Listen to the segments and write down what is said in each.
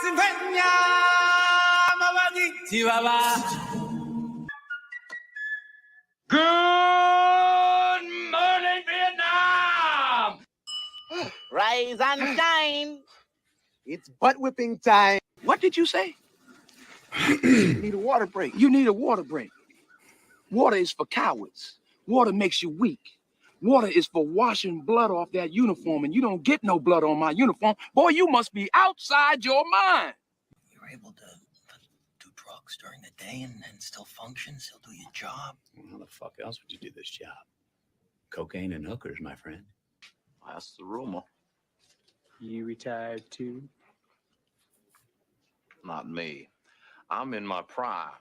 Good morning, Vietnam! Rise and shine. It's butt whipping time. What did you say? You need a water break. You need a water break. Water is for cowards. Water makes you weak. Water is for washing blood off that uniform, and you don't get no blood on my uniform. Boy, you must be outside your mind. You're able to do drugs during the day and still function, still do your job. How the fuck else would you do this job? Cocaine and hookers, my friend. That's the rumor. You retired too? Not me. I'm in my prime.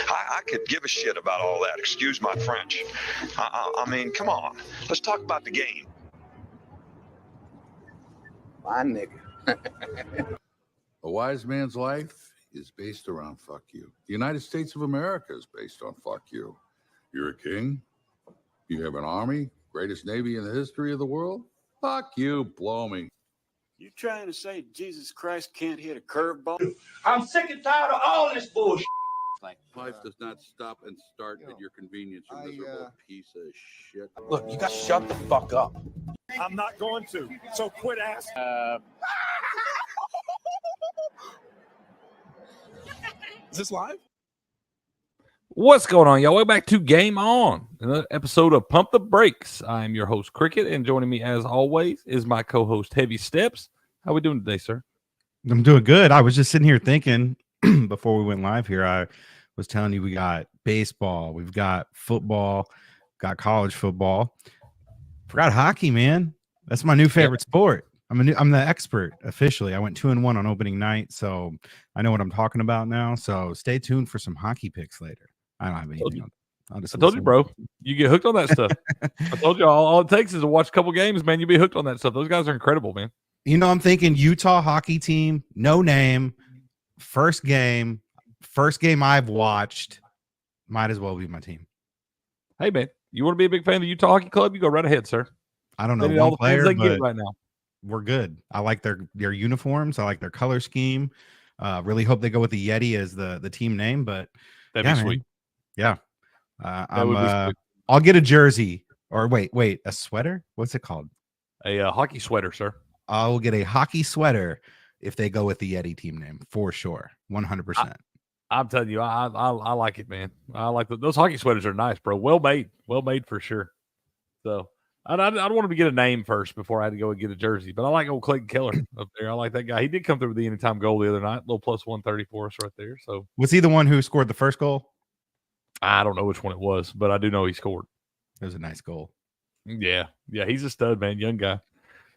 I could give a shit about all that. Excuse my French. I mean, come on. Let's talk about the game. My nigga. A wise man's life is based around fuck you. The United States of America is based on fuck you. You're a king. You have an army, greatest navy in the history of the world. Fuck you, blow me. You trying to say Jesus Christ can't hit a curveball? I'm sick and tired of all this bullshit. Life does not stop and start at your convenience, you miserable piece of shit. Look, you got to shut the fuck up. I'm not going to. So quit asking. Is this live? What's going on, y'all? Welcome back to Game On, another episode of Pump the Brakes. I am your host, Cricket, and joining me, as always, is my co-host, Heavy Steps. How we doing today, sir? I'm doing good. I was just sitting here thinking before we went live here. I was telling you we got baseball, we've got football, got college football. Forgot hockey, man. That's my new favorite sport. I'm the expert officially. I went 2-1 on opening night, so I know what I'm talking about now. So stay tuned for some hockey picks later. I don't have anything. I told you, bro. You get hooked on that stuff. I told you all it takes is to watch a couple games, man. You'll be hooked on that stuff. Those guys are incredible, man. You know, I'm thinking Utah hockey team, no name, first game I've watched, might as well be my team. Hey, man, you want to be a big fan of the Utah Hockey Club? You go right ahead, sir. I don't know all one the player, they but get right now. We're good. I like their uniforms. I like their color scheme. Really hope they go with the Yeti as the team name, but that'd be sweet. Yeah. I'll get a jersey or wait, a sweater? What's it called? A hockey sweater, sir. I'll get a hockey sweater if they go with the Yeti team name for sure. 100%. I'm telling you, I like it, man. I like those hockey sweaters are nice, bro. Well made for sure. So I don't want to get a name first before I had to go and get a jersey, but I like old Clayton Keller up there. I like that guy. He did come through with the anytime goal the other night, little plus 130 for us right there. So was he the one who scored the first goal? I don't know which one it was, but I do know he scored. It was a nice goal. Yeah, he's a stud, man. Young guy.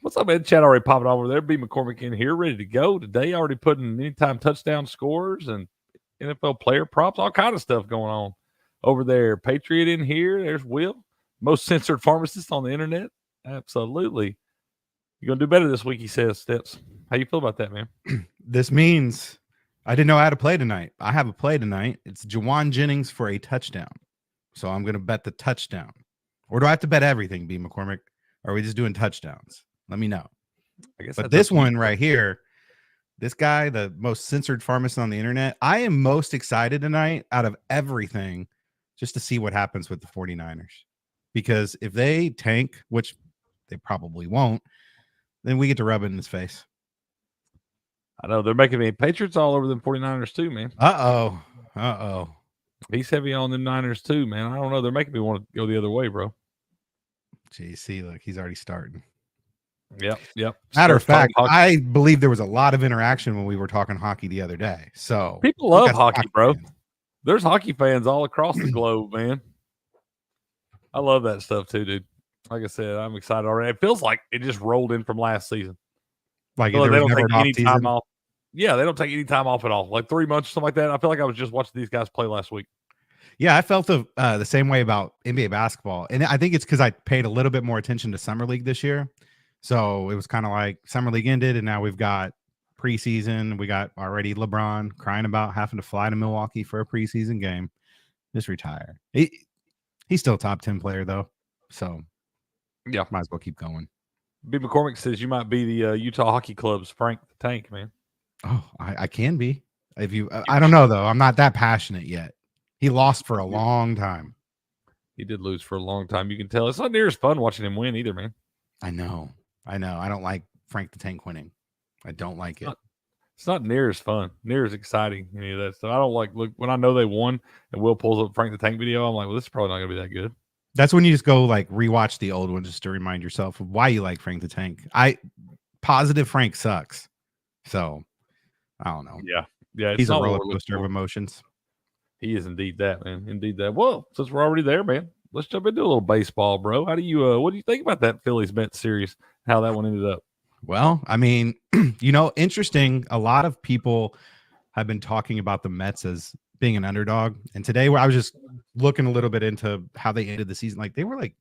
What's up, man? Chat already popping over there. B. McCormick in here, ready to go today. Already putting anytime touchdown scores and NFL player props, all kind of stuff going on over there. Patriot in here. There's Will, most censored pharmacist on the internet. Absolutely. You're gonna do better this week, he says. Steps. How you feel about that, man? This means I didn't know how to play tonight. I have a play tonight. It's Jawan Jennings for a touchdown. So I'm gonna bet the touchdown. Or do I have to bet everything, B. McCormick? Or are we just doing touchdowns? Let me know. I guess. But this one right here, this guy, the most censored pharmacist on the internet, I am most excited tonight out of everything just to see what happens with the 49ers. Because if they tank, which they probably won't, then we get to rub it in his face. I know they're making me Patriots all over them 49ers too, man. Uh-oh. He's heavy on the Niners too, man. I don't know. They're making me want to go the other way, bro. Gee, see, look, he's already starting. Yep. Matter of fact, I believe there was a lot of interaction when we were talking hockey the other day. So people love hockey, bro. There's hockey fans all across the globe, man. I love that stuff too, dude. Like I said, I'm excited already. It feels like it just rolled in from last season. Like they don't take any time off. Yeah, they don't take any time off at all. Like 3 months or something like that. I feel like I was just watching these guys play last week. Yeah, I felt the same way about NBA basketball. And I think it's because I paid a little bit more attention to Summer League this year. So it was kind of like Summer League ended, and now we've got preseason. We got already LeBron crying about having to fly to Milwaukee for a preseason game. Just retire. He's still a top 10 player, though. So, yeah, might as well keep going. B. McCormick says you might be the Utah Hockey Club's Frank the Tank, man. Oh, I can be. If you, I don't know though. I'm not that passionate yet. He lost for a long time. He did lose for a long time. You can tell. It's not near as fun watching him win either, man. I know. I don't like Frank the Tank winning. I don't like it. It's not near as fun, near as exciting, any of that stuff. I don't like look when I know they won and Will pulls up Frank the Tank video. I'm like, well, this is probably not gonna be that good. That's when you just go like rewatch the old one just to remind yourself of why you like Frank the Tank. Positive Frank sucks. So I don't know. Yeah. He's a roller coaster of emotions. He is indeed that, man. Indeed that. Well, since we're already there, man, let's jump into a little baseball, bro. How do you what do you think about that Phillies Mets series? How that one ended up? Well, I mean, interesting. A lot of people have been talking about the Mets as being an underdog. And today I was just looking a little bit into how they ended the season. Like they were like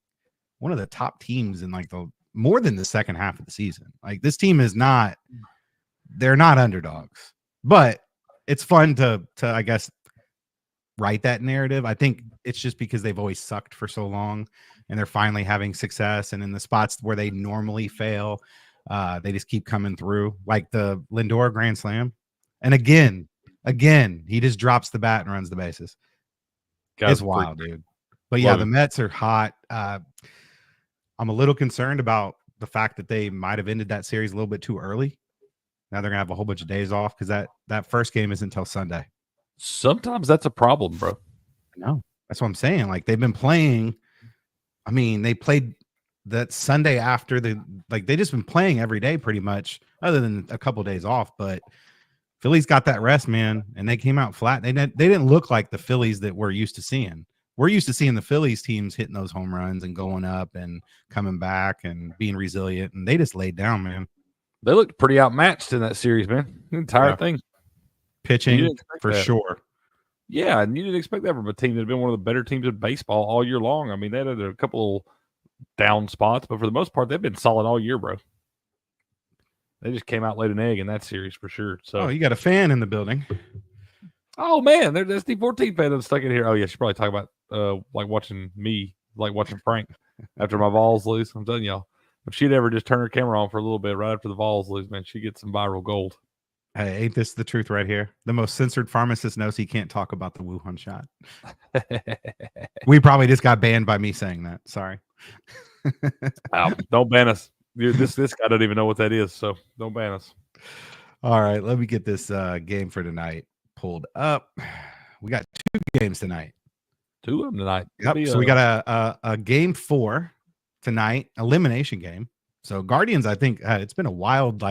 one of the top teams in like more than the second half of the season. Like this team is not, they're not underdogs, but it's fun to I guess, write that narrative. I think it's just because they've always sucked for so long and they're finally having success. And in the spots where they normally fail, they just keep coming through, like the Lindor grand slam. And again, he just drops the bat and runs the bases. It's wild, dude. But yeah, the Mets are hot. I'm a little concerned about the fact that they might have ended that series a little bit too early. Now they're gonna have a whole bunch of days off because that first game isn't until Sunday. Sometimes that's a problem, bro. No, that's what I'm saying. Like they've been playing. I mean, they played that Sunday after they just been playing every day pretty much, other than a couple of days off. But Phillies got that rest, man, and they came out flat. They didn't look like the Phillies that we're used to seeing. We're used to seeing the Phillies teams hitting those home runs and going up and coming back and being resilient, and they just laid down, man. They looked pretty outmatched in that series, man. The entire thing. Pitching for sure. Yeah, and you didn't expect that from a team that had been one of the better teams in baseball all year long. I mean, they had a couple of down spots, but for the most part, they've been solid all year, bro. They just came out laid an egg in that series for sure. So, you got a fan in the building. Oh man, there's the 14 fan that's stuck in here. Oh yeah, she's probably talking about like watching me, like watching Frank after my balls loose. I'm telling y'all, if she'd ever just turn her camera on for a little bit right after the balls loose, man, she gets some viral gold. Hey, ain't this the truth right here? The most censored pharmacist knows he can't talk about the Wuhan shot. We probably just got banned by me saying that. Sorry. Don't ban us. This guy doesn't even know what that is, so don't ban us. All right, let me get this game for tonight pulled up. We got 2 games tonight. 2 of them tonight. Yep. So we got a game 4 tonight, elimination game. So Guardians, I think it's been a wild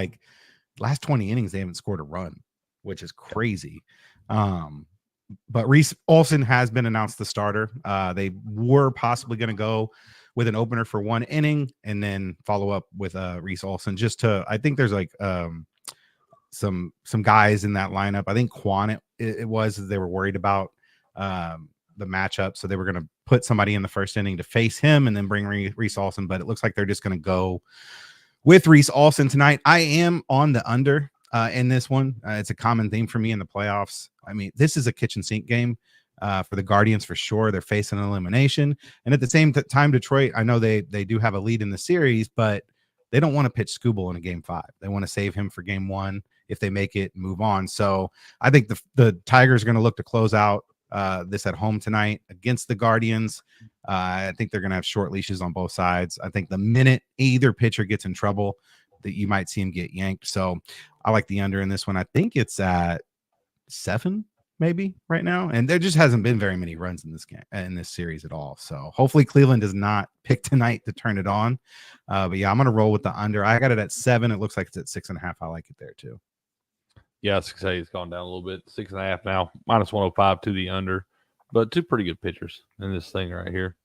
last 20 innings they haven't scored a run, which is crazy. But Reese Olson has been announced the starter. They were possibly going to go with an opener for 1 inning and then follow up with Reese Olson I think there's some guys in that lineup. I think Quan it was they were worried about the matchup, so they were going to put somebody in the first inning to face him and then bring Reese Olson, but it looks like they're just going to go with Reese Olson tonight. I am on the under in this one. It's a common theme for me in the playoffs. I mean, this is a kitchen sink game for the Guardians for sure. They're facing an elimination, and at the same time, Detroit, I know they do have a lead in the series, but they don't want to pitch Skubal in a game 5. They want to save him for game 1 if they make it and move on. So I think the Tigers are going to look to close out this at home tonight against the Guardians. I think they're going to have short leashes on both sides. I think the minute either pitcher gets in trouble, that you might see him get yanked. So I like the under in this one. I think it's at 7 maybe right now, and there just hasn't been very many runs in this game in this series at all. So hopefully Cleveland does not pick tonight to turn it on. But yeah, I'm going to roll with the under. I got it at 7. It looks like it's at 6.5. I like it there too. Yeah, I say it's gone down a little bit. 6.5 now, -105 to the under, but 2 pretty good pitchers in this thing right here.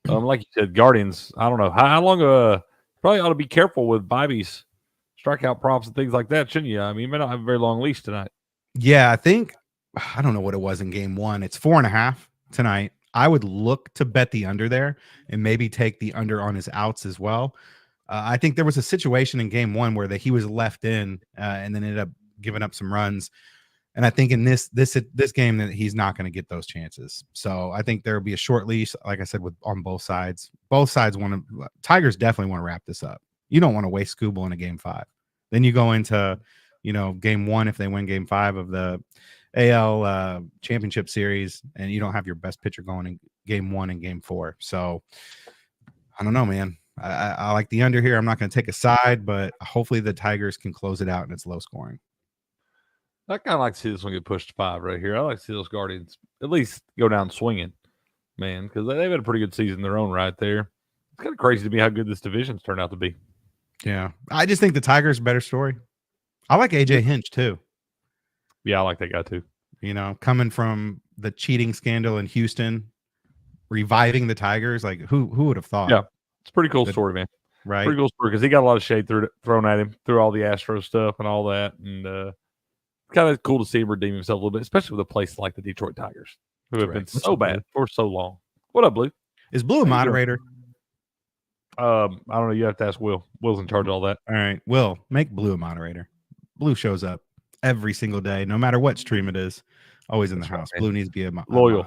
Like you said, Guardians. I don't know how long. Probably ought to be careful with Bobby's strikeout props and things like that, shouldn't you? I mean, you may not have a very long leash tonight. Yeah, I don't know what it was in game 1. It's 4.5 tonight. I would look to bet the under there and maybe take the under on his outs as well. I think there was a situation in game 1 where he was left in and then ended up giving up some runs. And I think in this game that he's not going to get those chances. So I think there'll be a short leash, like I said, on both sides. Both sides Tigers definitely want to wrap this up. You don't want to waste Skubal in a game 5. Then you go into game 1 if they win game 5 of the AL championship series, and you don't have your best pitcher going in game 1 and game 4. So I don't know, man. I like the under here. I'm not going to take a side, but hopefully the Tigers can close it out and it's low scoring. I kind of like to see this one get pushed to 5 right here. I like to see those Guardians at least go down swinging, man, because they've had a pretty good season in their own right there. It's kind of crazy to me how good this division's turned out to be. Yeah. I just think the Tigers are a better story. I like AJ Hinch too. Yeah, I like that guy too. Coming from the cheating scandal in Houston, reviving the Tigers, like who would have thought? Yeah, it's a pretty cool story, man. Right? Pretty cool story because he got a lot of shade thrown at him through all the Astro stuff and all that, and kind of cool to see him redeem himself a little bit, especially with a place like the Detroit Tigers, who have been so bad for so long. What up, Blue? Is Blue a moderator? I don't know. You have to ask Will. Will's in charge of all that. All right, Will, make Blue a moderator. Blue shows up every single day, no matter what stream it is. Always in the house. Blue needs to be loyal.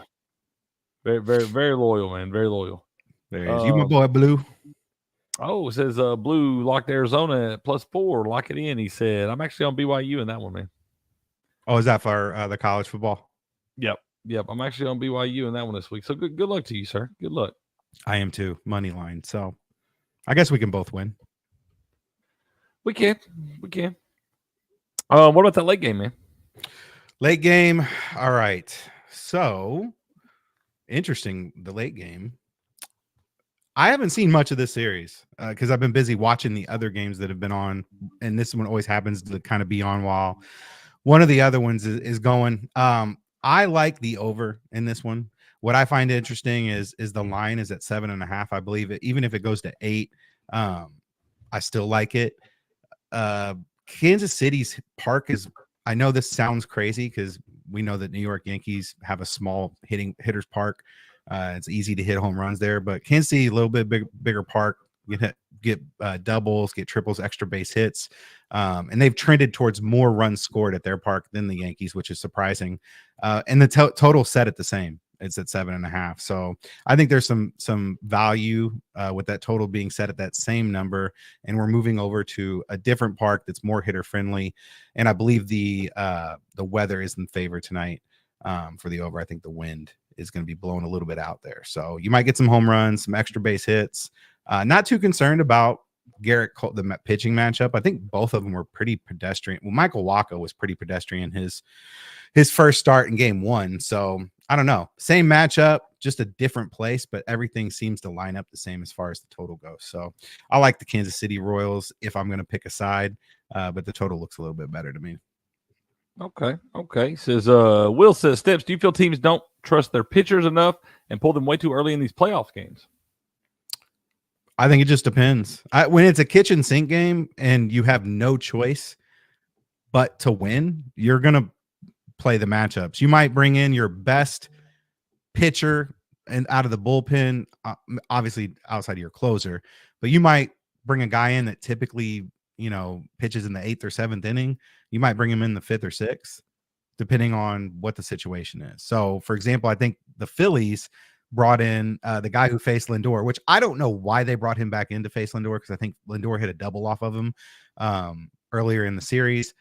Very, very, very loyal, man. Very loyal. There he is. You my boy, Blue. Oh, it says Blue locked Arizona at +4. Lock it in, he said. I'm actually on BYU in that one, man. Oh, is that for the college football? Yep. I'm actually on BYU in that one this week. So good luck to you, sir. Good luck. I am too. Money line. So I guess we can both win. We can. What about that late game, man? Late game. All right. So interesting. The late game. I haven't seen much of this series because I've been busy watching the other games that have been on, and this one always happens to kind of be on while one of the other ones is going. I like the over in this one. What I find interesting is the line is at 7.5. I believe it, even if it goes to 8, I still like it. Kansas City's park is, I know this sounds crazy because we know that New York Yankees have a small hitters park. It's easy to hit home runs there, but Kansas City, a little bit bigger park, get doubles, get triples, extra base hits. And they've trended towards more runs scored at their park than the Yankees, which is surprising. And the total set at the same. It's at 7.5. So I think there's some value with that total being set at that same number. And we're moving over to a different park that's more hitter friendly. And I believe the weather is in favor tonight for the over. I think the wind is going to be blowing a little bit out there. So you might get some home runs, some extra base hits. Not too concerned about Garrett Cole, the pitching matchup. I think both of them were pretty pedestrian. Well, Michael Wacha was pretty pedestrian his first start in game 1. So I don't know. Same matchup, just a different place, but everything seems to line up the same as far as the total goes. So I like the Kansas City Royals if I'm going to pick a side, but the total looks a little bit better to me. Okay. Says Will says, Steps, do you feel teams don't trust their pitchers enough and pull them way too early in these playoff games? I think it just depends. When it's a kitchen sink game and you have no choice but to win, you're going to play the matchups. You might bring in your best pitcher and out of the bullpen, obviously outside of your closer, but you might bring a guy in that typically, pitches in the 8th or 7th inning. You might bring him in the 5th or 6th, depending on what the situation is. So, for example, I think the Phillies brought in the guy who faced Lindor, which I don't know why they brought him back in to face Lindor, because I think Lindor hit a double off of him earlier in the series.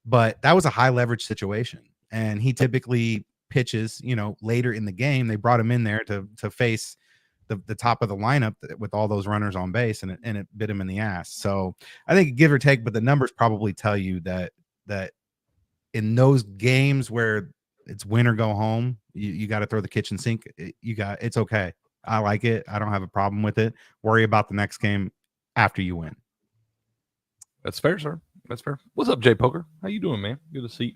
But that was a high leverage situation, and he typically pitches, later in the game. They brought him in there to face the top of the lineup with all those runners on base, and it bit him in the ass. So I think give or take, but the numbers probably tell you that in those games where it's win or go home, you got to throw the kitchen sink. It's okay. I like it. I don't have a problem with it. Worry about the next game after you win. That's fair, sir. That's fair. What's up, Jay Poker? How you doing, man? Good to see you.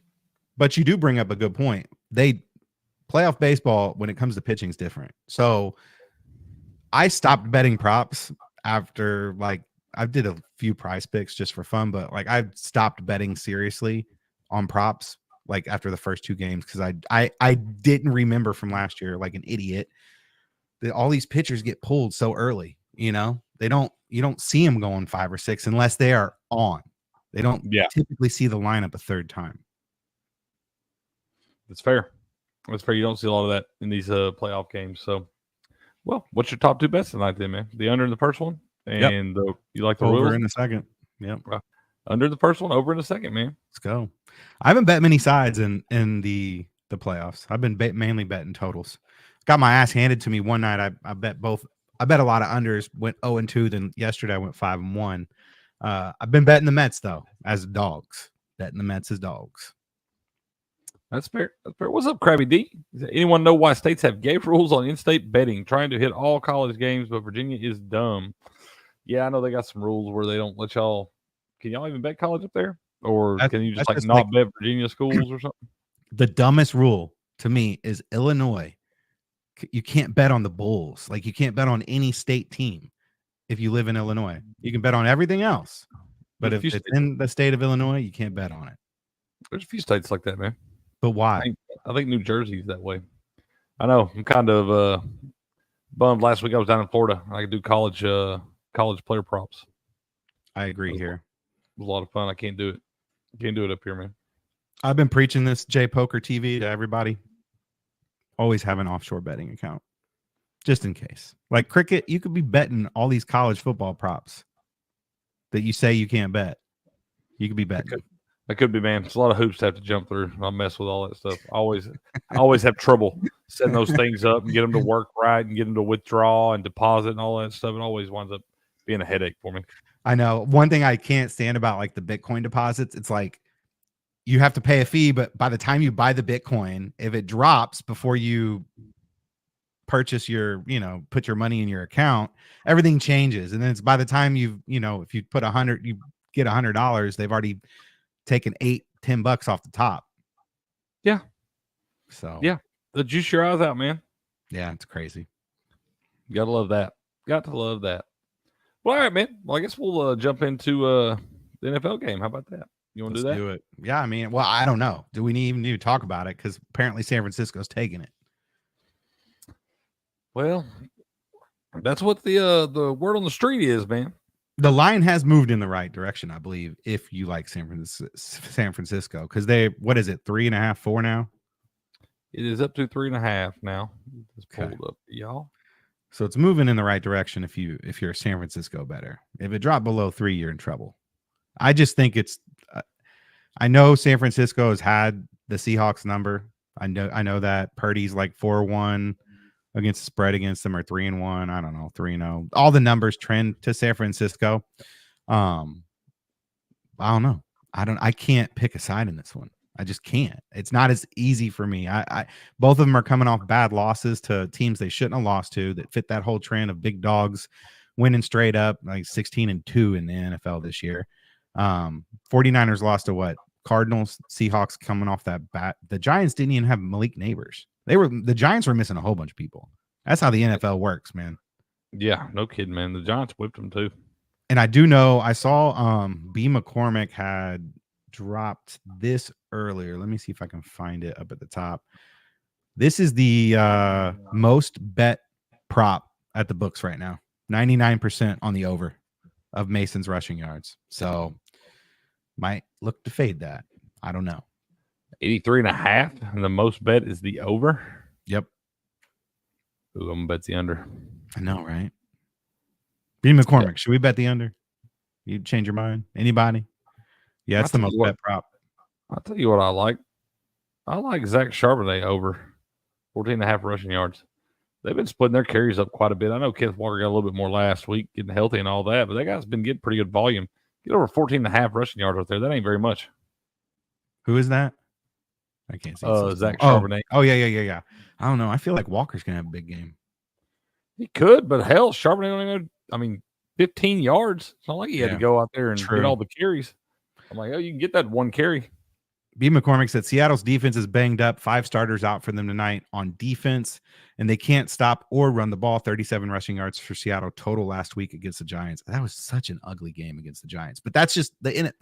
But you do bring up a good point. Playoff baseball, when it comes to pitching, is different. So I stopped betting props after, I did a few prize picks just for fun, but I stopped betting seriously on props after the first 2 games, because I didn't remember from last year, like an idiot, that all these pitchers get pulled so early. You don't see them going 5 or 6 unless they are on. They don't typically see the lineup a third time. That's fair. You don't see a lot of that in these playoff games. So, well, what's your top 2 bets tonight then, man? The under in the first one, and you like the over Royals in the second. Yep. Under the first one, over in the second, man. Let's go. I haven't bet many sides in the playoffs. I've been mainly betting totals. Got my ass handed to me one night. I bet both. I bet a lot of unders. Went 0-2. Then yesterday I went 5-1. I've been betting the Mets though as dogs. Betting the Mets as dogs. That's fair. That's fair. What's up, Krabby D? Does anyone know why states have gay rules on in-state betting, trying to hit all college games, but Virginia is dumb? Yeah, I know they got some rules where they don't let y'all. Can y'all even bet college up there, or can you just not bet Virginia schools or something? The dumbest rule to me is Illinois. You can't bet on the Bulls. Like you can't bet on any state team if you live in Illinois. You can bet on everything else, but if it's in the state of Illinois, you can't bet on it. There's a few states like that, man. But why? I think New Jersey's that way. I know. I'm kind of bummed. Last week I was down in Florida. I could do college player props. I agree here. It was a lot of fun. I can't do it. Can't do it up here, man. I've been preaching this J Poker TV to everybody. Always have an offshore betting account, just in case. Like cricket, you could be betting all these college football props that you say you can't bet. You could be betting. That could be, man. It's a lot of hoops to have to jump through. I mess with all that stuff. I always have trouble setting those things up and get them to work right and get them to withdraw and deposit and all that stuff. It always winds up being a headache for me. I know. One thing I can't stand about like the Bitcoin deposits, it's like you have to pay a fee, but by the time you buy the Bitcoin, if it drops before you purchase your, put your money in your account, everything changes. And then it's by the time if you put you get $100, they've already taken $8-10 off the top. Yeah. So yeah, the juice your eyes out, man. Yeah, it's crazy. You gotta love that. Got to love that. Well, all right, man. Well, I guess we'll jump into the NFL game. How about that? You want to do that? Do it. Yeah, I mean, well, I don't know. Do we even need to talk about it? Because apparently San Francisco's taking it. Well, that's what the word on the street is, man. The line has moved in the right direction, I believe, if you like San Francisco. Because what is it, 3.5, 4 now? It is up to 3.5 now. Just pulled up, y'all. So it's moving in the right direction if you're a San Francisco bettor. If it dropped below 3, you're in trouble. I just think it's I know San Francisco has had the Seahawks number. I know that Purdy's like 4-1 against the spread against them, or 3-1. I don't know, 3-0. All the numbers trend to San Francisco. I don't know. I can't pick a side in this one. I just can't. It's not as easy for me. Both of them are coming off bad losses to teams they shouldn't have lost to, that fit that whole trend of big dogs winning straight up, like 16-2 in the NFL this year. 49ers lost to what? Cardinals, Seahawks coming off that bat. The Giants didn't even have Malik Neighbors. The Giants were missing a whole bunch of people. That's how the NFL works, man. Yeah, no kidding, man. The Giants whipped them too. And I do know, I saw B. McCormick had dropped this earlier. Let me see if I can find it up at the top. This is the most bet prop at the books right now. 99% on the over of Mason's rushing yards. So might look to fade that. I don't know. 83.5, and the most bet is the over. Yep. Ooh, I'm gonna bet the under. I know, right? B. McCormick, should we bet the under? You change your mind? Anybody? Yeah, it's the most bet prop. I'll tell you what I like. I like Zach Charbonnet over 14.5 rushing yards. They've been splitting their carries up quite a bit. I know Kenneth Walker got a little bit more last week, getting healthy and all that, but that guy's been getting pretty good volume. Get over 14.5 rushing yards out there. That ain't very much. Who is that? I can't see. Zach Charbonnet. Oh, yeah. I don't know. I feel like Walker's going to have a big game. He could, but hell, Charbonnet, 15 yards. It's not like he had to go out there and get all the carries. I'm like, you can get that one carry. B. McCormick said Seattle's defense is banged up. 5 starters out for them tonight on defense, and they can't stop or run the ball. 37 rushing yards for Seattle total last week against the Giants. That was such an ugly game against the Giants. But that's just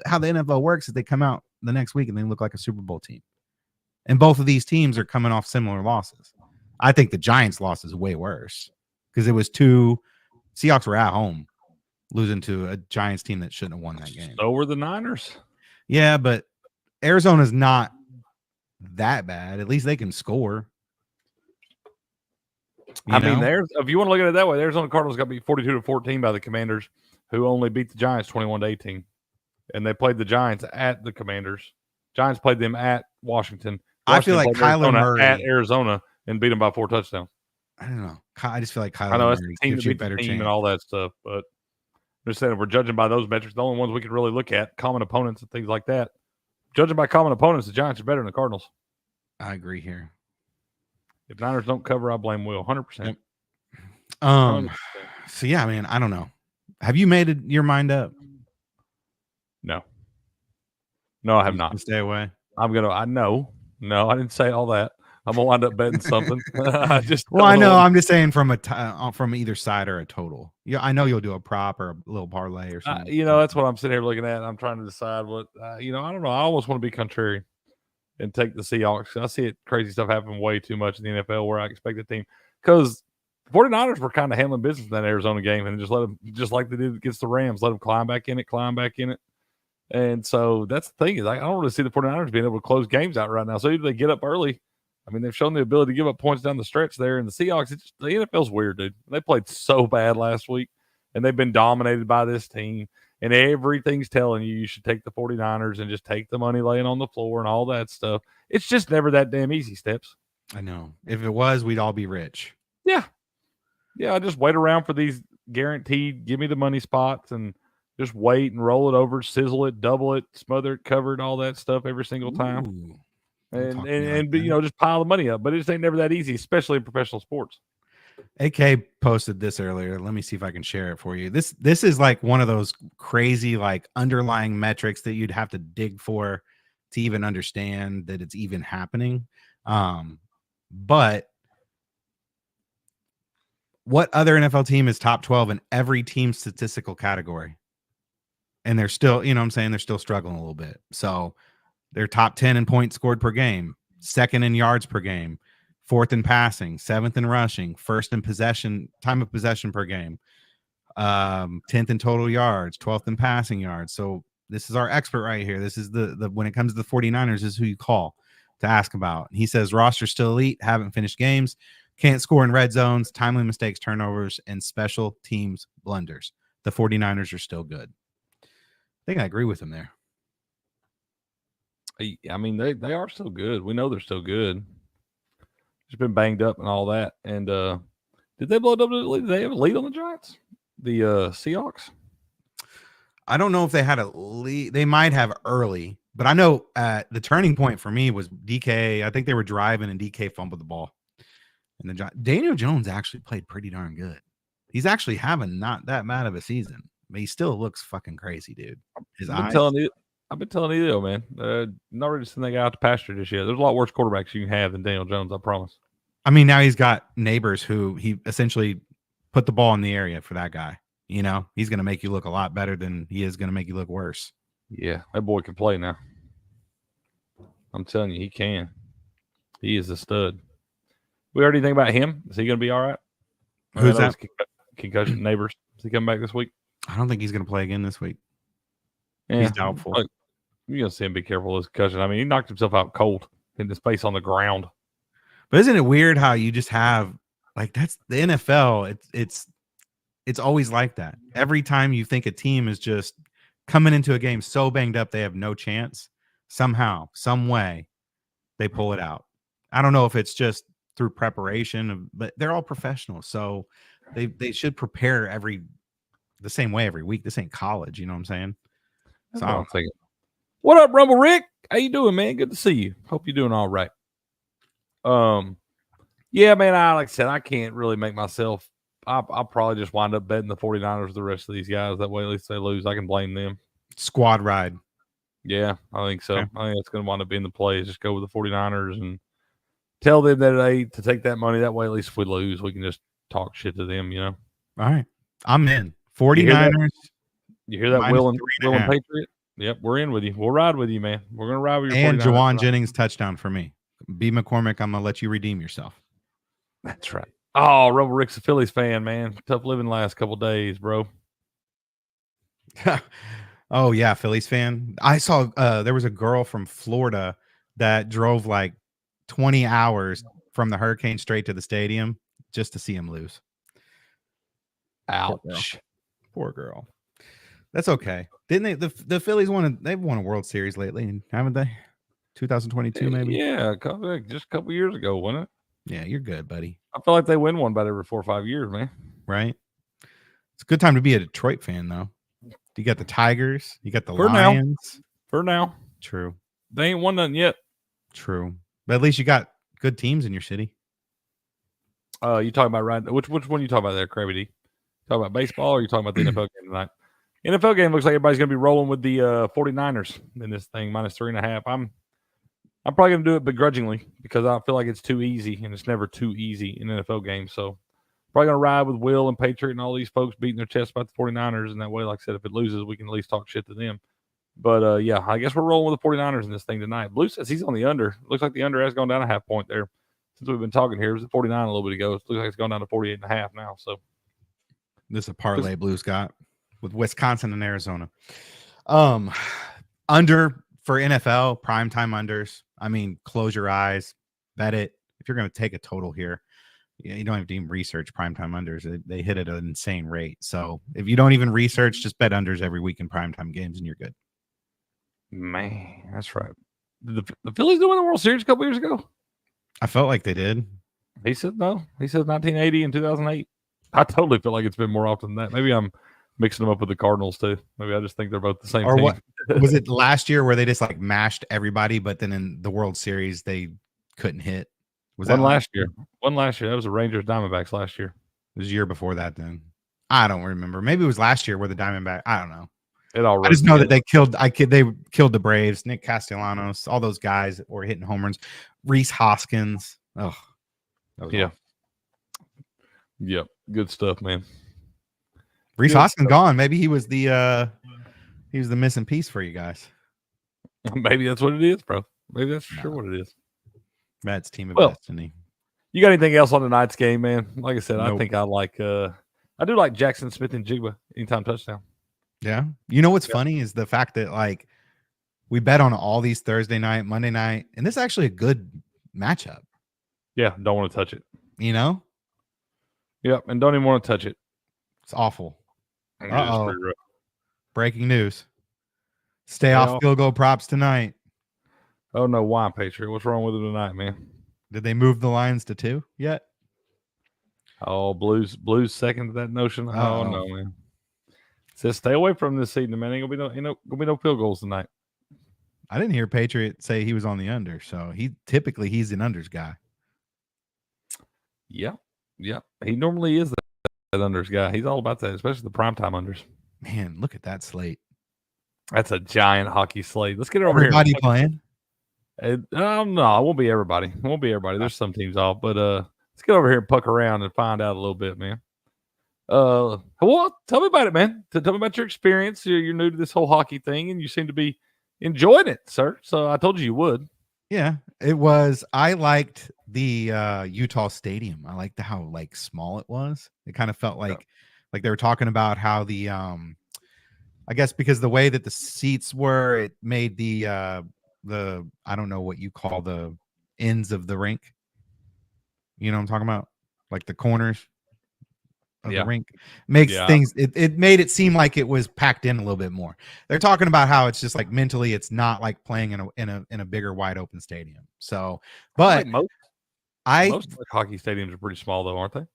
how the NFL works, is they come out the next week and they look like a Super Bowl team. And both of these teams are coming off similar losses. I think the Giants' loss is way worse because it was Seahawks were at home losing to a Giants team that shouldn't have won that game. So were the Niners. Yeah, but Arizona's not that bad. At least they can score. If you want to look at it that way, the Arizona Cardinals got beat 42-14 by the Commanders, who only beat the Giants 21-18. and they played the Giants at the Commanders. Giants played them at Washington. I feel like Washington played Kyler Arizona Murray at Arizona and beat them by 4 touchdowns. I don't know. I just feel like Kyler I know that's Murray the team gives that you a beat the better team chance. and all that stuff, but I'm just saying if we're judging by those metrics, the only ones we can really look at, common opponents and things like that. Judging by common opponents, the Giants are better than the Cardinals. I agree here. If Niners don't cover, I blame Will 100%. Yep. 100%. So yeah, man, I don't know. Have you made your mind up? No, I have not. Stay away. I know. No, I didn't say all that. I'm gonna wind up betting something. I know. I'm just saying from from either side or a total. Yeah, I know you'll do a prop or a little parlay or something. That's what I'm sitting here looking at. I'm trying to decide what. I don't know. I almost want to be contrarian and take the Seahawks. I see crazy stuff happen way too much in the NFL where I expect the team because 49ers were kind of handling business in that Arizona game and just let them, just like they did against the Rams, let them climb back in it. And so that's the thing is I don't really see the 49ers being able to close games out right now. So either they get up early. I mean, they've shown the ability to give up points down the stretch there. And the Seahawks, the NFL's weird, dude. They played so bad last week, and they've been dominated by this team. And everything's telling you should take the 49ers and just take the money laying on the floor and all that stuff. It's just never that damn easy, Steps. I know. If it was, we'd all be rich. Yeah. Yeah, I just wait around for these guaranteed, give me the money spots and just wait and roll it over, sizzle it, double it, smother it, cover it, all that stuff every single time. Ooh. And just pile the money up. But it just ain't never that easy, especially in professional sports. AK posted this earlier. Let me see if I can share it for you. This is like one of those crazy like underlying metrics that you'd have to dig for to even understand that it's even happening. But what other NFL team is top 12 in every team statistical category? And they're still, they're still struggling a little bit. So they're top 10 in points scored per game, second in yards per game, fourth in passing, seventh in rushing, first in possession, time of possession per game, 10th in total yards, 12th in passing yards. So this is our expert right here. This is the when it comes to the 49ers, this is who you call to ask about. He says roster still elite, haven't finished games, can't score in red zones, timely mistakes, turnovers, and special teams blunders. The 49ers are still good. I think I agree with him there. I mean, they are still good. We know they're still good. Just been banged up and all that. And did they blow up the lead? Did they have a lead on the Giants? The Seahawks? I don't know if they had a lead. They might have early, but I know the turning point for me was DK. I think they were driving and DK fumbled the ball. And Daniel Jones actually played pretty darn good. He's actually having not that bad of a season, but he still looks fucking crazy, dude. I've been telling you, though, man. Not ready to send that guy out to pasture this year. There's a lot worse quarterbacks you can have than Daniel Jones, I promise. I mean, now he's got neighbors who he essentially put the ball in the area for that guy. He's going to make you look a lot better than he is going to make you look worse. Yeah, that boy can play now. I'm telling you, he can. He is a stud. We heard anything about him? Is he going to be all right? Who's that? Concussion neighbors. Is he coming back this week? I don't think he's going to play again this week. Yeah. He's doubtful. You're going to see him be careful of his concussion. I mean, he knocked himself out cold in the space on the ground. But isn't it weird how you just have that's the NFL? It's always like that. Every time you think a team is just coming into a game so banged up they have no chance, somehow, some way, they pull it out. I don't know if it's just through preparation, but they're all professionals, so they should prepare the same way every week. This ain't college, you know what I'm saying? So I don't think it. What up, Rumble Rick? How you doing, man? Good to see you. Hope you're doing all right. Yeah, man, like I said, I can't really make myself. I'll probably just wind up betting the 49ers the rest of these guys. That way, at least they lose. I can blame them. Squad ride. Yeah, I think so. Okay. I think that's going to wind up being the play. Just go with the 49ers and tell them that to take that money. That way, at least if we lose, we can just talk shit to them, All right. I'm in. 49ers. You hear that, Will and Patriot? Yep, we're in with you. We'll ride with you, man. We're going to ride with you. And Jawan Jennings touchdown for me. B. McCormick, I'm going to let you redeem yourself. That's right. Oh, Rebel Rick's a Phillies fan, man. Tough living last couple days, bro. Oh, yeah, Phillies fan. I saw there was a girl from Florida that drove like 20 hours from the hurricane straight to the stadium just to see him lose. Ouch. Poor girl. That's okay. Didn't they? The Phillies they've won a World Series lately, haven't they? 2022, maybe. Yeah, just a couple years ago, wasn't it? Yeah, you're good, buddy. I feel like they win one about every 4 or 5 years, man. Right. It's a good time to be a Detroit fan, though. You got the Tigers, you got the For Lions. For now. True. They ain't won nothing yet. True. But at least you got good teams in your city. You talking about right? Which one you talking about there, Krabby D? Talking about baseball, or you talking about the NFL game tonight? NFL game looks like everybody's going to be rolling with the 49ers in this thing, -3.5. I'm probably going to do it begrudgingly because I feel like it's too easy, and it's never too easy in NFL games. So probably going to ride with Will and Patriot and all these folks beating their chest about the 49ers. And that way, like I said, if it loses, we can at least talk shit to them. But, yeah, I guess we're rolling with the 49ers in this thing tonight. Blue says he's on the under. Looks like the under has gone down a half point there. Since we've been talking here, it was at 49 a little bit ago. It looks like it's gone down to 48.5 now. So this is a parlay Blues got with Wisconsin and Arizona. Under for NFL, primetime unders. I mean, close your eyes, bet it. If you're going to take a total here, you don't have to even research primetime unders. They hit at an insane rate. So if you don't even research, just bet unders every week in primetime games and you're good. Man, that's right. Did the Phillies win the World Series a couple years ago? I felt like they did. He said no. He said 1980 and 2008. I totally feel like it's been more often than that. Maybe I'm mixing them up with the Cardinals too. Maybe I just think they're both the same. Or team. what was it last year where they just like mashed everybody, but then in the World Series they couldn't hit? Was that last year? One last year. That was the Rangers Diamondbacks last year. It was the year before that. Then I don't remember. Maybe it was last year where the Diamondback. I don't know. I just know that they killed the Braves, Nick Castellanos, all those guys that were hitting home runs. Reese Hoskins. Oh, yeah. Awful. Yep. Good stuff, man. Reese Hoskins gone. Maybe he was the missing piece for you guys. Maybe that's what it is, bro. Maybe that's for sure what it is. That's team of destiny. You got anything else on tonight's game, man? Like I said, Nope. I think I do like Jackson Smith and Jigba anytime touchdown. Yeah. You know what's funny is the fact that like we bet on all these Thursday night, Monday night, and this is actually a good matchup. Yeah, don't want to touch it. You know? Yep, and don't even want to touch it. It's awful. Uh-oh. Breaking news. Stay off field goal props tonight. Oh no, why, Patriot? What's wrong with it tonight, man? Did they move the lines to 2 yet? Oh, Blues second to that notion. Oh no, man. Says stay away from this season, man. Ain't gonna be no field goals tonight. I didn't hear Patriot say he was on the under, so he's an unders guy. Yeah. He normally is that unders guy. He's all about that, especially the primetime unders. Man, look at that slate. That's a giant hockey slate. Let's get it over Everybody here. Playing? No, it won't be everybody. It won't be everybody. There's some teams off, but let's get over here and puck around and find out a little bit, man. Well, tell me about it, man. Tell me about your experience. You're new to this whole hockey thing, and you seem to be enjoying it, sir. So I told you would. Yeah, it was. I liked the Utah Stadium. I liked how like small it was. It kind of felt like they were talking about how the I guess because the way that the seats were, it made the I don't know what you call the ends of the rink. You know what I'm talking about? Like the corners of the rink makes things. It made it seem like it was packed in a little bit more. They're talking about how it's just like mentally, it's not like playing in a bigger, wide open stadium. So, but most hockey stadiums are pretty small, though, aren't they?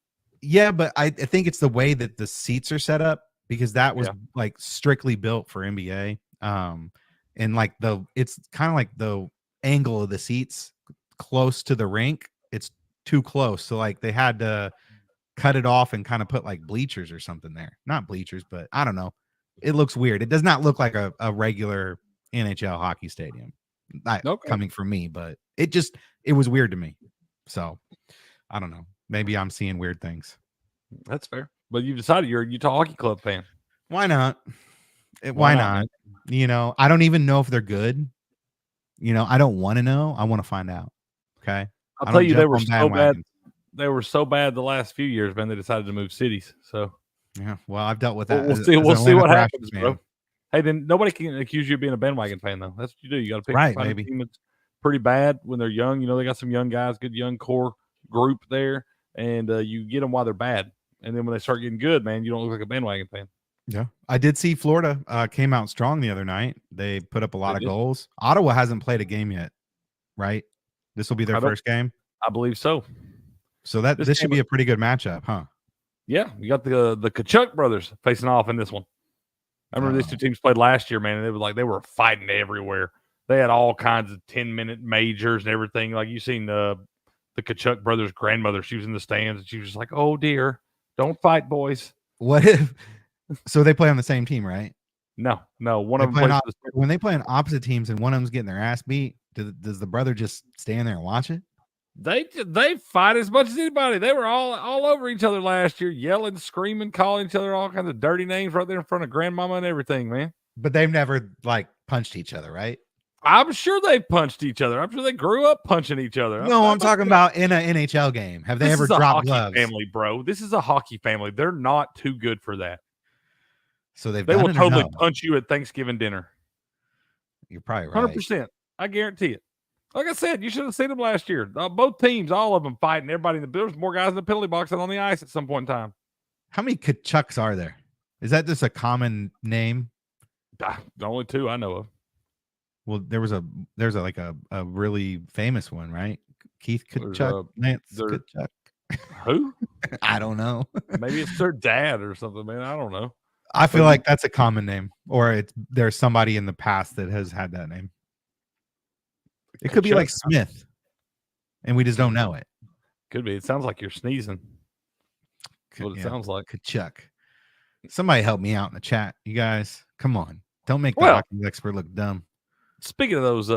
Yeah, but I think it's the way that the seats are set up because that was like strictly built for NBA. And like it's kind of like the angle of the seats close to the rink. It's too close, so like they had to cut it off and kind of put like bleachers or something there. Not bleachers, but I don't know. It looks weird. It does not look like a regular NHL hockey stadium. Not coming from me, but it was weird to me. So I don't know. Maybe I'm seeing weird things. That's fair. But you decided you're a Utah Hockey Club fan. Why not? Why not? You know, I don't even know if they're good. You know, I don't want to know. I want to find out. Okay. I'll tell you, they were so bad. They were so bad the last few years, man. They decided to move cities. So yeah, well, I've dealt with that. We'll see what happens, bro. Hey, then nobody can accuse you of being a bandwagon fan, though. That's what you do. You got to pick a team that's pretty bad when they're young. You know, they got some young guys, good young core group there, and you get them while they're bad. And then when they start getting good, man, you don't look like a bandwagon fan. Yeah, I did see Florida came out strong the other night. They put up a lot of goals. Ottawa hasn't played a game yet, right? This will be their first game. I believe so. So this should be a pretty good matchup, huh? Yeah, you got the Kachuk brothers facing off in this one. I remember these two teams played last year, man, and it was like they were fighting everywhere. They had all kinds of 10-minute majors and everything. Like you seen the Kachuk brothers' grandmother, she was in the stands, and she was just like, "Oh dear, don't fight, boys." What if? So they play on the same team, right? No. One of them when they play on opposite teams and one of them's getting their ass beat. Does the brother just stand there and watch it? They fight as much as anybody. They were all over each other last year, yelling, screaming, calling each other all kinds of dirty names right there in front of grandmama and everything, man. But they've never punched each other, right? I'm sure they punched each other. I'm sure they grew up punching each other. No, I'm talking about in an NHL game. Have they ever dropped gloves? Family, bro. This is a hockey family. They're not too good for that. So they will totally punch you at Thanksgiving dinner. You're probably right. 100%. I guarantee it. Like I said, you should have seen them last year. Both teams, all of them fighting. Everybody in the there's more guys in the penalty box than on the ice at some point in time. How many Kachucks are there? Is that just a common name? The only two I know of. Well, there's a really famous one, right? Keith Kachuk, Lance Kachuk. Who? I don't know. Maybe it's their dad or something, man. I don't know. I feel like that's a common name, or there's somebody in the past that has had that name. It could be like Smith, and we just don't know it. Could be. It sounds like you're sneezing. That's what it sounds like. Kachuk. Somebody help me out in the chat. You guys, come on. Don't make the hockey expert look dumb. Speaking of those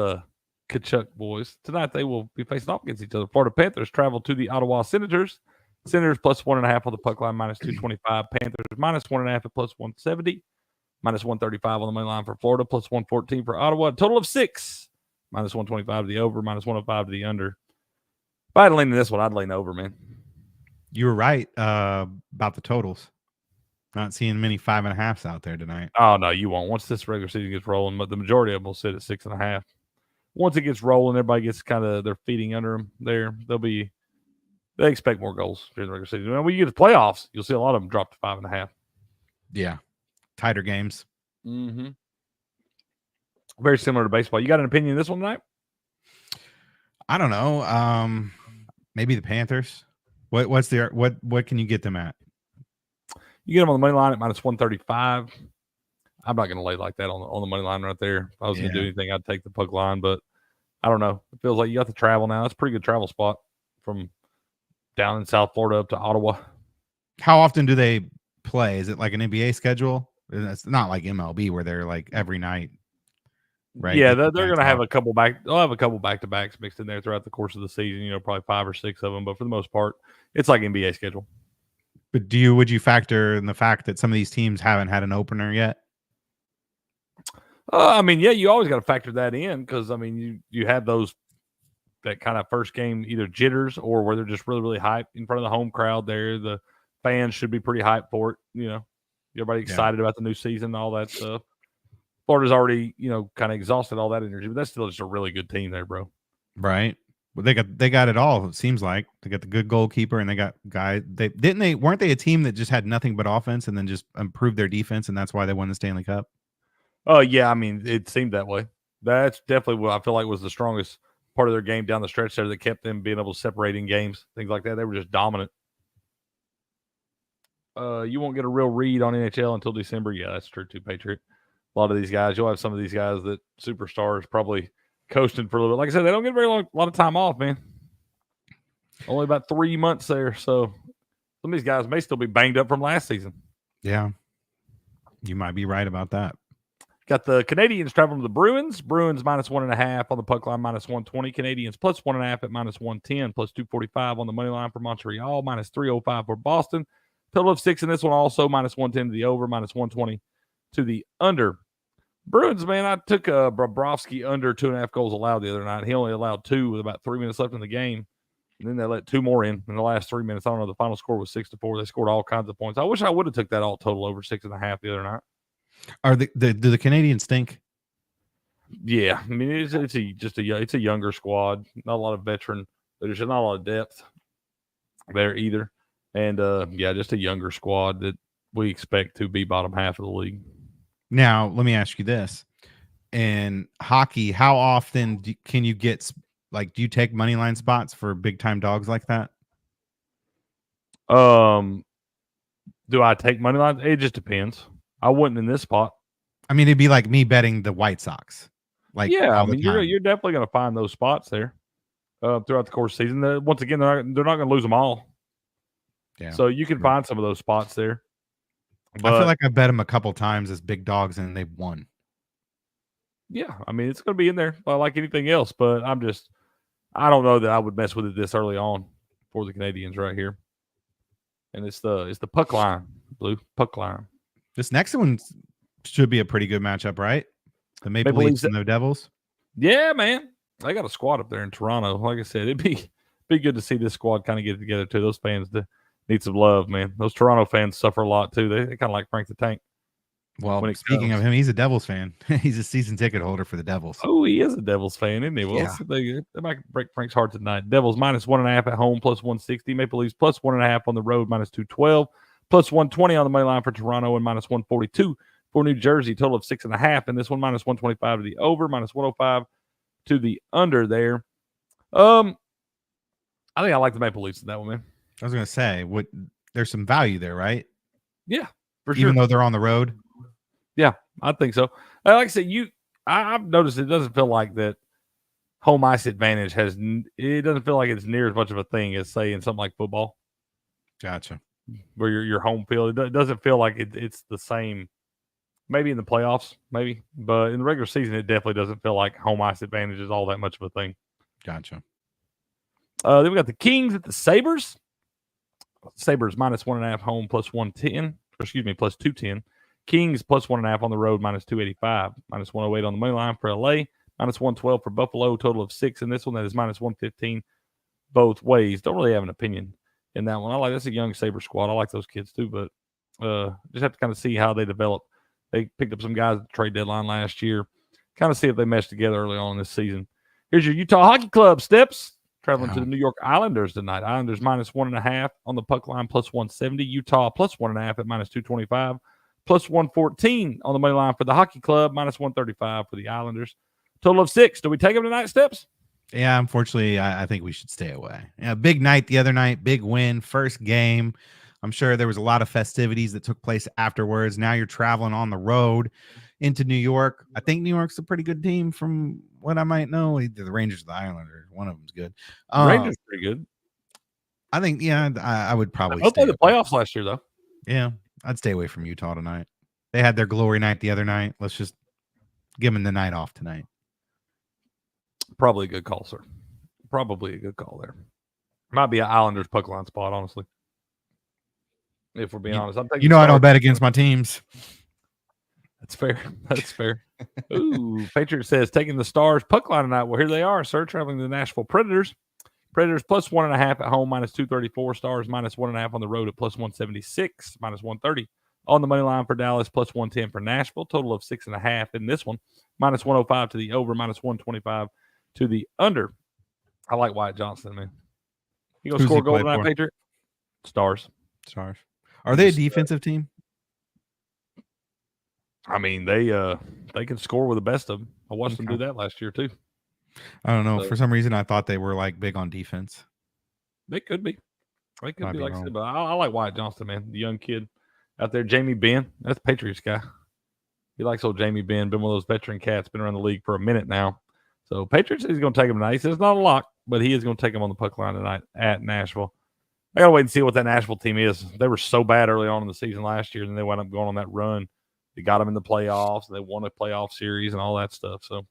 Kachuk boys, tonight they will be facing off against each other. Florida Panthers travel to the Ottawa Senators. Senators plus 1.5 on the puck line, minus 225. Panthers minus 1.5 at plus 170. Minus 135 on the money line for Florida, plus 114 for Ottawa. A total of 6. Minus 125 to the over, minus 105 to the under. If I had to lean in this one, I'd lean over, man. You were right about the totals. Not seeing many 5.5s out there tonight. Oh, no, you won't. Once this regular season gets rolling, but the majority of them will sit at 6.5. Once it gets rolling, everybody gets kind of their feeding under them there. They expect more goals during the regular season. When you get to playoffs, you'll see a lot of them drop to 5.5. Yeah. Tighter games. Mm-hmm. Very similar to baseball. You got an opinion on this one tonight? I don't know. Maybe the Panthers. What can you get them at? You get them on the money line at minus 135. I'm not going to lay like that on the money line right there. If I was going to do anything, I'd take the puck line, but I don't know. It feels like you got to travel now. It's a pretty good travel spot from down in South Florida up to Ottawa. How often do they play? Is it like an NBA schedule? It's not like MLB where they're like every night. Right. Yeah, they're going to have a couple they'll have a couple back-to-backs mixed in there throughout the course of the season, probably 5 or 6 of them, but for the most part, it's like NBA schedule. But would you factor in the fact that some of these teams haven't had an opener yet? You always got to factor that in because you have that kind of first game either jitters or where they're just really, really hyped in front of the home crowd there. The fans should be pretty hyped for it, everybody excited about the new season, all that stuff. Florida's already, kind of exhausted all that energy, but that's still just a really good team there, bro. Right. Well, they got it all. It seems like they got the good goalkeeper and they got guys. Weren't they a team that just had nothing but offense and then just improved their defense and that's why they won the Stanley Cup? Oh yeah, it seemed that way. That's definitely what I feel like was the strongest part of their game down the stretch there that kept them being able to separate in games, things like that. They were just dominant. You won't get a real read on NHL until December. Yeah, that's true too, Patriot. A lot of these guys, you'll have some of these guys that superstars probably coasting for a little bit. Like I said, they don't get a lot of time off, man. Only about 3 months there. So some of these guys may still be banged up from last season. Yeah. You might be right about that. Got the Canadians traveling to the Bruins. Bruins minus 1.5 on the puck line, minus 120. Canadians plus 1.5 at minus 110, plus 245 on the money line for Montreal, minus 305 for Boston. Total of 6 in this one, also minus 110 to the over, minus 120 to the under. Bruins, man, I took Bobrovsky under 2.5 goals allowed the other night. He only allowed 2 with about 3 minutes left in the game. And then they let 2 more in the last 3 minutes. I don't know. The final score was 6-4. They scored all kinds of points. I wish I would have took that all total over 6.5 the other night. Do the Canadians stink? Yeah. It's a younger squad. Not a lot of veteran. There's not a lot of depth there either. And, just a younger squad that we expect to be bottom half of the league. Now, let me ask you this. In hockey, how often can you get, like, do you take money line spots for big time dogs like that? Do I take money lines? It just depends. I wouldn't in this spot. I mean, it'd be like me betting the White Sox. Like, yeah, all the time. you're definitely going to find those spots there throughout the course of the season. Once again, they're not going to lose them all. Yeah. So you can find some of those spots there. But I feel like I bet them a couple times as big dogs and they've won. Yeah, I mean, it's going to be in there like anything else, but I don't know that I would mess with it this early on for the Canadians right here. And it's the puck line, Blue puck line. This next one should be a pretty good matchup, right? The Maple Leafs and the Devils. Yeah, man. They got a squad up there in Toronto. Like I said, it'd be good to see this squad kind of get together too. Those fans need some love, man. Those Toronto fans suffer a lot too. They kind of like Frank the Tank. Well, speaking of him, he's a Devils fan. He's a season ticket holder for the Devils. Oh, he is a Devils fan, isn't he? Well, yeah. They might break Frank's heart tonight. Devils -1.5 at home, +160. Maple Leafs +1.5 on the road, -212. +120 on the money line for Toronto, and -142 for New Jersey. Total of 6.5. And this one -125 to the over, -105 to the under there. I think I like the Maple Leafs in that one, man. I was going to say, there's some value there, right? Yeah, for sure. Even though they're on the road. Yeah, I think so. Like I said, I've noticed it doesn't feel like that home ice advantage it doesn't feel like it's near as much of a thing as, say, in something like football. Gotcha. Where your home field, it doesn't feel like it's the same. Maybe in the playoffs, maybe, but in the regular season, it definitely doesn't feel like home ice advantage is all that much of a thing. Gotcha. Then we got the Kings at the Sabres. Sabres -1.5 home, +110. Excuse me, +210. Kings +1.5 on the road, -285. -108 on the money line for LA. -112 for Buffalo. Total of 6 in this one. That is -115 both ways. Don't really have an opinion in that one. That's a young Sabre squad. I like those kids too, but just have to kind of see how they develop. They picked up some guys at the trade deadline last year. Kind of see if they mesh together early on this season. Here's your Utah Hockey Club, Steps. Traveling to the New York Islanders tonight. Islanders -1.5 on the puck line, +170. Utah +1.5 at -225. +114 on the money line for the Hockey Club, -135 for the Islanders. Total of 6. Do we take them tonight, Steps? Yeah, unfortunately, I think we should stay away. Yeah, big night the other night, big win, first game. I'm sure there was a lot of festivities that took place afterwards. Now you're traveling on the road into New York. I think New York's a pretty good team from what I might know. Either the Rangers or the Islanders. One of them's good. Rangers pretty good. I think, yeah, I would probably stay the playoffs last year, though. Yeah, I'd stay away from Utah tonight. They had their glory night the other night. Let's just give them the night off tonight. Probably a good call, sir. Probably a good call there. Might be an Islanders puck line spot, honestly. If we're being honest. I'm thinking I don't bet against my teams. That's fair. That's fair. Ooh, Patriot says, taking the Stars puck line tonight. Well, here they are, sir, traveling to the Nashville Predators. Predators +1.5 at home, -234. Stars -1.5 on the road at +176, -130. On the money line for Dallas, +110 for Nashville. Total of 6.5 in this one. -105 to the over, -125 to the under. I like Wyatt Johnson, man. You gonna score a goal tonight, Patriot? Stars. Are they a defensive team? I mean, they can score with the best of them. I watched them do that last year too. I don't know. For some reason, I thought they were like big on defense. They could be. They could be like I said, but I like Wyatt Johnson, man. The young kid out there, Jamie Benn. That's Patriots guy. He likes old Jamie Benn. Been one of those veteran cats. Been around the league for a minute now. So Patriots is going to take him tonight. He says it's not a lock, but he is going to take him on the puck line tonight at Nashville. I got to wait and see what that Nashville team is. They were so bad early on in the season last year, and they wound up going on that run. They got them in the playoffs. They won a playoff series and all that stuff. So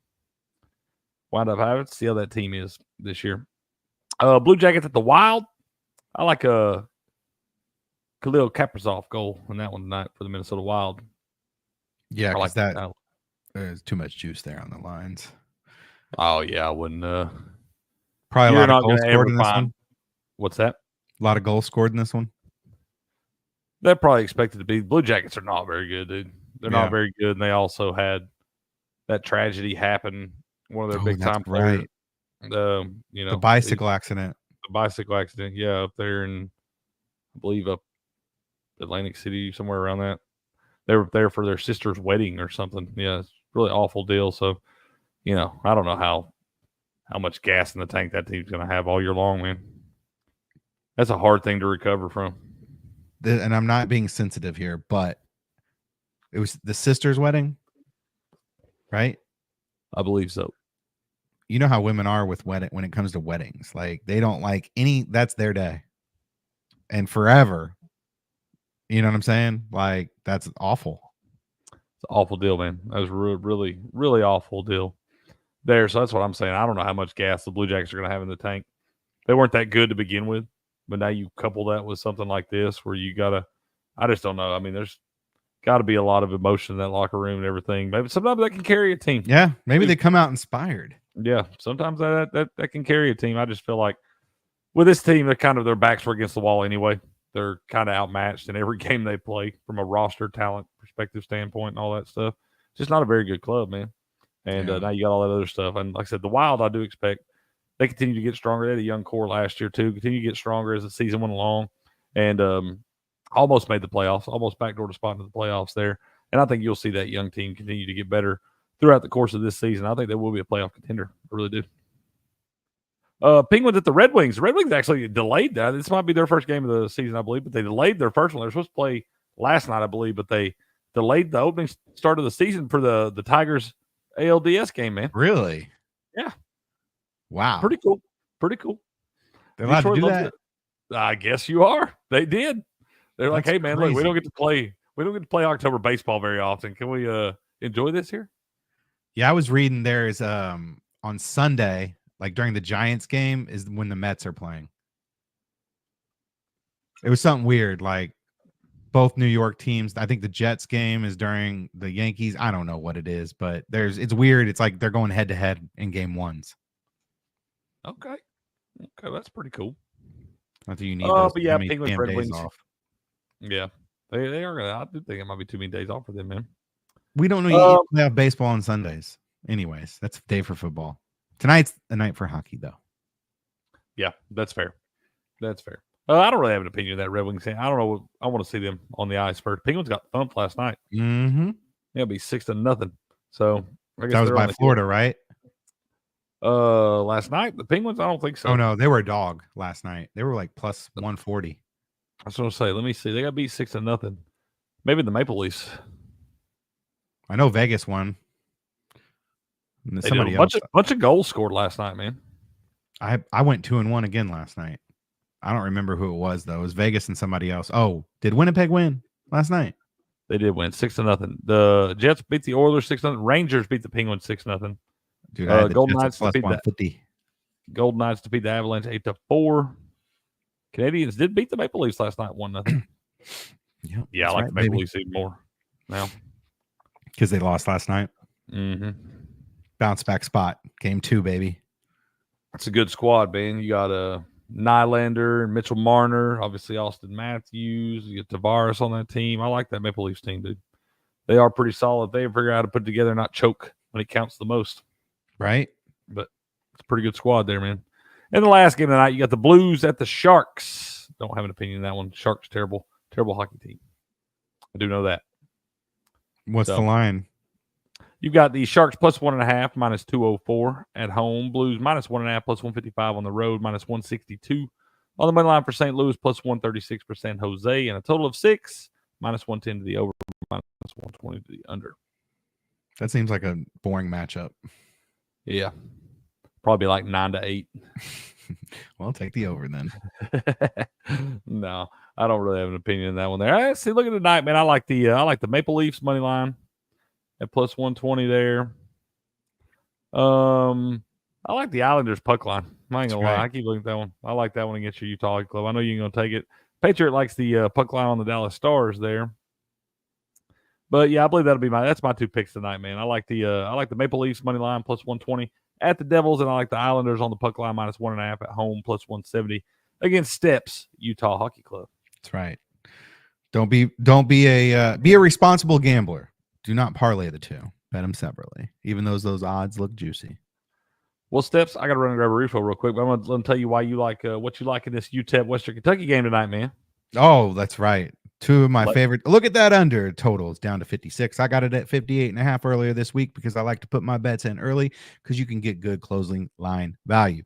wind up having to see how that team is this year. Blue Jackets at the Wild. I like a Khalil Kaprizov goal in that one tonight for the Minnesota Wild. Yeah, because that there's too much juice there on the lines. Oh yeah, I wouldn't. Probably a lot of goals scored in this one. What's that? A lot of goals scored in this one. They're probably expected to be. Blue Jackets are not very good, dude. They're not very good, and they also had that tragedy happen. One of their big time players. The bicycle accident. The bicycle accident, yeah, up there in, I believe, up Atlantic City, somewhere around that. They were there for their sister's wedding or something. Yeah, it's a really awful deal. So, I don't know how much gas in the tank that team's going to have all year long, man. That's a hard thing to recover from. And I'm not being sensitive here, but it was the sister's wedding, right? I believe so. You know how women are with when it comes to weddings. Like, they don't like that's their day. And forever. You know what I'm saying? Like, that's awful. It's an awful deal, man. That was really, really awful deal there. So that's what I'm saying. I don't know how much gas the Blue Jackets are going to have in the tank. They weren't that good to begin with, but now you couple that with something like this where you got to – I just don't know. I mean, there's got to be a lot of emotion in that locker room and everything. Maybe sometimes that can carry a team. Yeah, maybe they come out inspired. Yeah, sometimes that can carry a team. I just feel like with this team, their backs were against the wall anyway. They're kind of outmatched in every game they play from a roster talent perspective standpoint and all that stuff. Just not a very good club, man. And now you got all that other stuff. And like I said, the Wild, I do expect they continue to get stronger. They had a young core last year too. Continue to get stronger as the season went along, and almost made the playoffs. Almost backdoored a spot into the playoffs there. And I think you'll see that young team continue to get better throughout the course of this season. I think they will be a playoff contender. I really do. Penguins at the Red Wings. The Red Wings actually delayed that. This might be their first game of the season, I believe, but they delayed their first one. They were supposed to play last night, I believe, but they delayed the opening start of the season for the Tigers ALDS game, man. Really? Yeah. Wow. Pretty cool. Pretty cool. They're allowed to do that? It. I guess you are. They did. They're like, hey, man, look, we don't get to play October baseball very often. Can we enjoy this here? Yeah, I was reading there's on Sunday, like during the Giants game, is when the Mets are playing. It was something weird, like both New York teams. I think the Jets game is during the Yankees. I don't know what it is, but it's weird. It's like they're going head to head in game ones. Okay, that's pretty cool. I think you need those but yeah, Penguins, Red days Wings off. Yeah, they are gonna. I do think it might be too many days off for them, man. We don't know you have baseball on Sundays. Anyways, that's a day for football. Tonight's the night for hockey, though. Yeah, that's fair. That's fair. I don't really have an opinion of that Red Wings thing. I don't know. I want to see them on the ice first. Penguins got thumped last night. Mm-hmm. Yeah, it'll be 6-0. So I guess that was by Florida, right? Last night the Penguins. I don't think so. Oh no, they were a dog last night. They were like plus 140. I was going to say, let me see. They got beat 6-0. Maybe the Maple Leafs. I know Vegas won. And somebody else. Bunch of goals scored last night, man. I went 2-1 again last night. I don't remember who it was though. It was Vegas and somebody else. Oh, did Winnipeg win last night? They did win 6-0. The Jets beat the Oilers 6-0. Rangers beat the Penguins 6-0. Dude, Golden Knights plus 150. Golden Knights to beat the Avalanche 8-4. Canadians did beat the Maple Leafs last night 1-0. Yeah, I like the Maple Leafs even more now because they lost last night. Mm-hmm. Bounce back spot, game 2, baby. That's a good squad, man. You got Nylander and Mitchell Marner, obviously Austin Matthews. You get Tavares on that team. I like that Maple Leafs team, dude. They are pretty solid. They figure out how to put it together and not choke when it counts the most. Right. But it's a pretty good squad there, man. And the last game of the night, you got the Blues at the Sharks. Don't have an opinion on that one. Sharks, terrible hockey team. I do know that. What's the line? You've got the Sharks plus 1.5, minus 204 at home. Blues minus 1.5, plus 155 on the road, minus 162 on the money line for St. Louis, plus 136 for San Jose, and a total of 6, minus 110 to the over, minus 120 to the under. That seems like a boring matchup. Yeah. Probably like 9-8. Well, take the over then. No, I don't really have an opinion on that one there. Right, see, look at tonight, man. I like the Maple Leafs money line at plus 120 there. I like the Islanders puck line. I ain't gonna lie. I keep looking at that one. I like that one against your Utah Hockey Club. I know you ain't gonna take it. Patriot likes the puck line on the Dallas Stars there. But yeah, I believe that's my 2 picks tonight, man. I like the Maple Leafs money line plus 120 at the Devils, and I like the Islanders on the puck line minus 1.5 at home plus 170 against Steps Utah Hockey Club. That's right. Don't be a responsible gambler. Do not parlay the two. Bet them separately, even though those odds look juicy. Well, Steps, I got to run and grab a refill real quick, but I'm going to let them tell you why you like what you like in this UTEP Western Kentucky game tonight, man. Oh, that's right. Two of my favorite. Look at that under total. It's down to 56. I got it at 58.5 earlier this week because I like to put my bets in early because you can get good closing line value.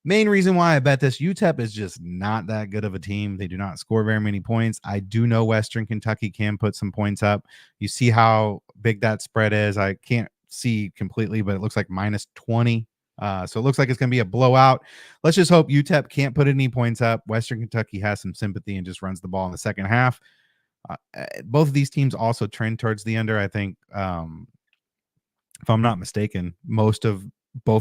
Main reason why I bet this, UTEP is just not that good of a team. They do not score very many points. I do know Western Kentucky can put some points up. You see how big that spread is. I can't see completely, but it looks like minus 20. So it looks like it's going to be a blowout. Let's just hope UTEP can't put any points up. Western Kentucky has some sympathy and just runs the ball in the second half. Both of these teams also trend towards the under. I think, if I'm not mistaken, both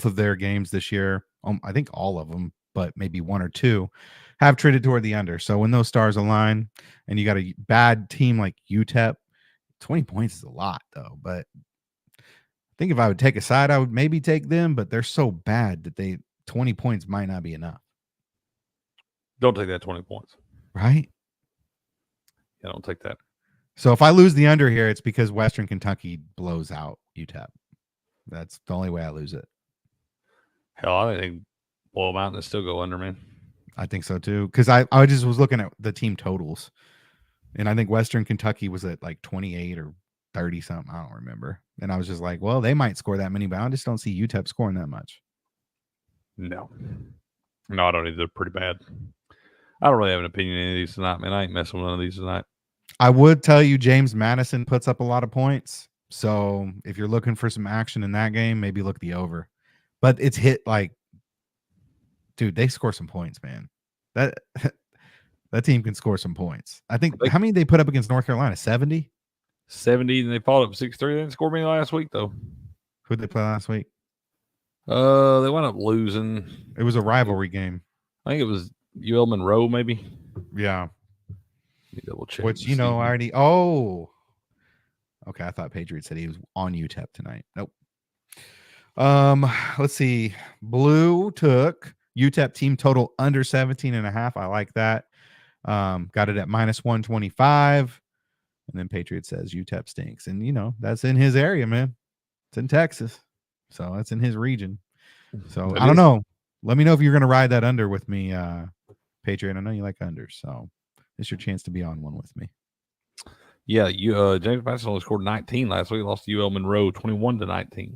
of their games this year, I think all of them, but maybe one or two, have trended toward the under. So when those stars align and you got a bad team like UTEP, 20 points is a lot, though. But I think if I would take a side, I would maybe take them, but they're so bad that 20 points might not be enough. Don't take that 20 points. Right? Yeah, don't take that. So if I lose the under here, it's because Western Kentucky blows out UTEP. That's the only way I lose it. Hell, I think blow them out and still go under, man. I think so too. Because I just was looking at the team totals, and I think Western Kentucky was at like 28 or 30 something. I don't remember. And I was just like, well, they might score that many, but I just don't see UTEP scoring that much. No, I don't either. They're pretty bad. I don't really have an opinion on any of these tonight, man. I ain't messing with none of these tonight. I would tell you James Madison puts up a lot of points. So if you're looking for some action in that game, maybe look the over. But it's hit like, dude, they score some points, man. That team can score some points. I think, how many they put up against North Carolina? 70? 70, and they followed up 6-3. They didn't score many last week, though. Who'd they play last week? They wound up losing. It was a rivalry game. I think it was UL Monroe, maybe. Yeah. Let me double check. Which, I already. Oh. Okay, I thought Patriot said he was on UTEP tonight. Nope. Let's see. Blue took UTEP team total under 17.5. I like that. Got it at minus 125. And then Patriot says UTEP stinks. And, that's in his area, man. It's in Texas. So that's in his region. So I don't know. Let me know if you're going to ride that under with me, Patriot. I know you like unders. So it's your chance to be on one with me. Yeah, James Madison only scored 19 last week. Lost to UL Monroe 21-19.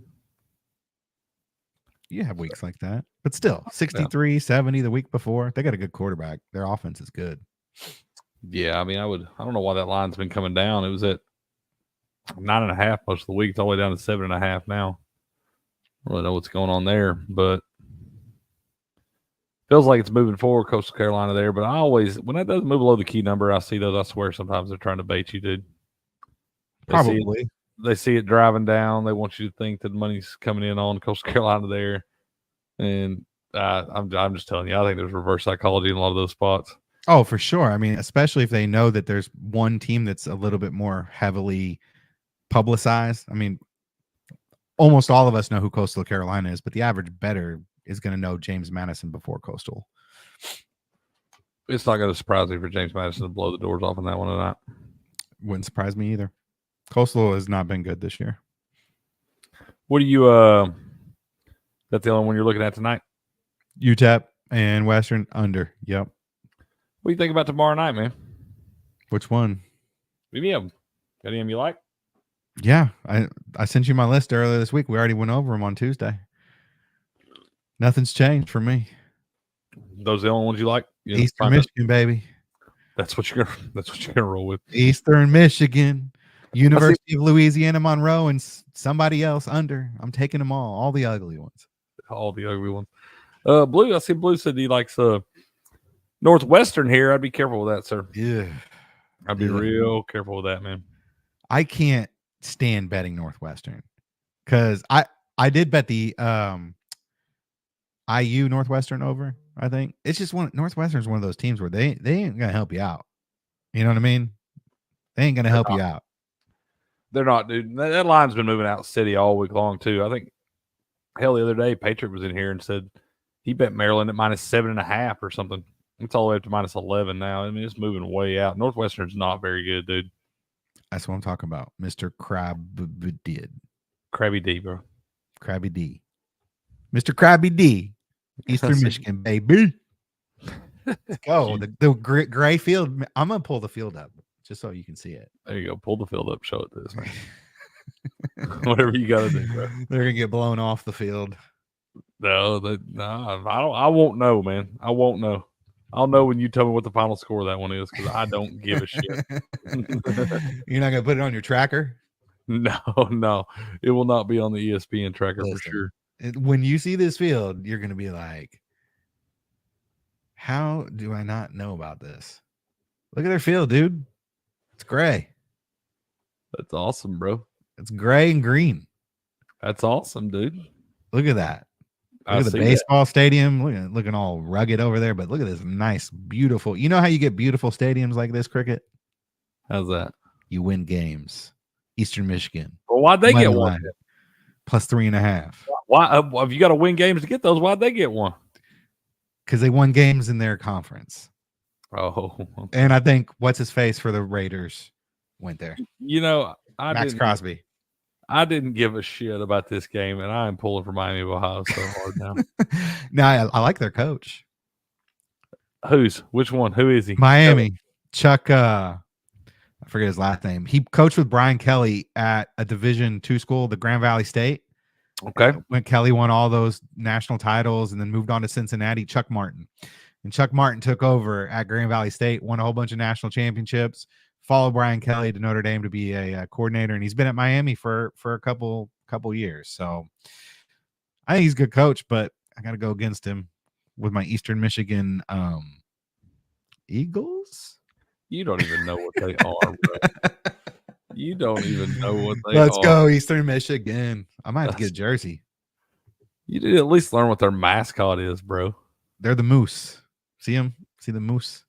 You have weeks like that. But still, 63, 70 the week before. They got a good quarterback. Their offense is good. Yeah, I mean, I don't know why that line's been coming down. It was at 9.5 most of the week. It's all the way down to 7.5 now. I don't really know what's going on there, but feels like it's moving forward, Coastal Carolina there. But I always, when that does move below the key number, I see those. I swear sometimes they're trying to bait you, dude. Probably. They see it driving down. They want you to think that the money's coming in on Coastal Carolina there. And I'm just telling you, I think there's reverse psychology in a lot of those spots. Oh, for sure. I mean, especially if they know that there's one team that's a little bit more heavily publicized. I mean, almost all of us know who Coastal Carolina is, but the average bettor is going to know James Madison before Coastal. It's not going to surprise me for James Madison to blow the doors off on that one tonight. Wouldn't surprise me either. Coastal has not been good this year. What do you that's the only one you're looking at tonight? UTEP and Western under. Yep. What do you think about tomorrow night, man? Which one? BBM. Got any you like? Yeah, I sent you my list earlier this week. We already went over them on Tuesday. Nothing's changed for me. Those are the only ones you like? Eastern Michigan, baby. That's what you're gonna roll with. Eastern Michigan, University of Louisiana Monroe, and somebody else under. I'm taking them all the ugly ones. All the ugly ones. Blue. I see Blue said he likes Northwestern here. I'd be careful with that, sir. Yeah, I'd be real careful with that, man. I can't stand betting Northwestern because I did bet the IU Northwestern over. I think it's just Northwestern's one of those teams where they ain't gonna help you out. You know what I mean? They ain't gonna help you out. They're not, dude. That line's been moving out city all week long too. I think hell the other day Patriot was in here and said he bet Maryland at minus 7.5 or something. It's all the way up to minus 11 now. I mean, it's moving way out. Northwestern's not very good, dude. That's what I'm talking about. Mr. Krabby D, bro. Krabby D. Mr. Krabby D. Eastern Michigan, baby. Let's go. The gray field. I'm going to pull the field up. just so you can see it. There you go. Pull the field up. Show it to us, man. Whatever you got to do, bro. They're gonna get blown off the field. No, I won't know, man. I won't know. I'll know when you tell me what the final score of that one is because I don't give a shit. You're not gonna put it on your tracker? No. It will not be on the ESPN tracker for sure. When you see this field, you're gonna be like, how do I not know about this? Look at their field, dude. It's gray. That's awesome, bro. It's gray and green. That's awesome, dude. Look at that. Look at the baseball stadium. Looking all rugged over there, but look at this nice, beautiful. You know how you get beautiful stadiums like this, Cricket? How's that? You win games. Eastern Michigan. Well, why'd they get one? Plus 3.5. Why? If you got to win games to get those, why'd they get one? Because they won games in their conference. Oh. And I think what's his face for the Raiders went there. You know, Max Crosby. I didn't give a shit about this game, and I am pulling for Miami of Ohio so hard now. No, I like their coach. Which one? Who is he? Miami. Chuck, I forget his last name. He coached with Brian Kelly at a Division II school, the Grand Valley State. Okay. When Kelly won all those national titles and then moved on to Cincinnati, Chuck Martin. And Chuck Martin took over at Grand Valley State, won a whole bunch of national championships, followed Brian Kelly to Notre Dame to be a coordinator, and he's been at Miami for a couple years. So I think he's a good coach, but I got to go against him with my Eastern Michigan Eagles. You don't even know what they are, bro. You don't even know what they are. Let's go Eastern Michigan. I might have to get a jersey. You did at least learn what their mascot is, bro. They're the moose. See them? See the moose?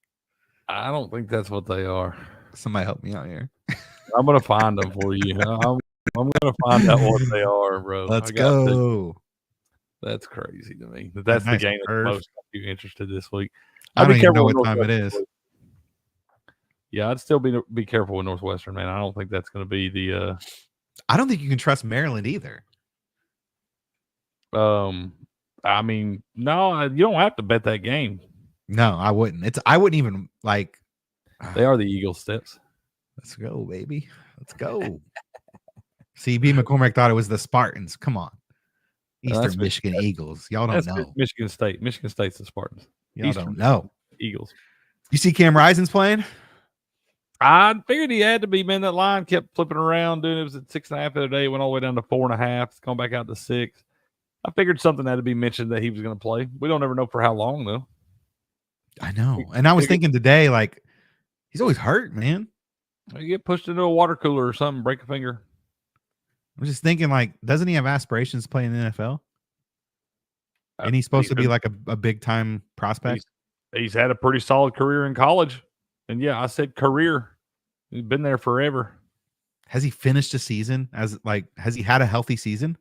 I don't think that's what they are. Somebody help me out here. I'm gonna find them for you. I'm gonna find out what they are, bro. Let's go. That's crazy to me. That's the game that's most interested this week. I don't even know what time it is. Yeah, I'd still be careful with Northwestern, man. I don't think that's going to be the. I don't think you can trust Maryland either. I mean, no, you don't have to bet that game. No, I wouldn't. I wouldn't even like. They are the Eagles steps. Let's go, baby. Let's go. CB McCormick thought it was the Spartans. Come on. Eastern Michigan Eagles. Y'all don't know. Michigan State. Michigan State's the Spartans. Y'all don't know. Eagles. You see Cam Rising's playing? I figured he had to be, man. That line kept flipping around, dude. It was at 6.5 the other day. It went all the way down to 4.5. It's gone back out to 6. I figured something had to be mentioned that he was going to play. We don't ever know for how long, though. I know. And I was thinking today, like, he's always hurt, man. You get pushed into a water cooler or something, break a finger. I was just thinking, like, doesn't he have aspirations to play in the NFL? And he's supposed to be like a big time prospect. He's had a pretty solid career in college. And yeah, I said career. He's been there forever. Has he finished a season has he had a healthy season?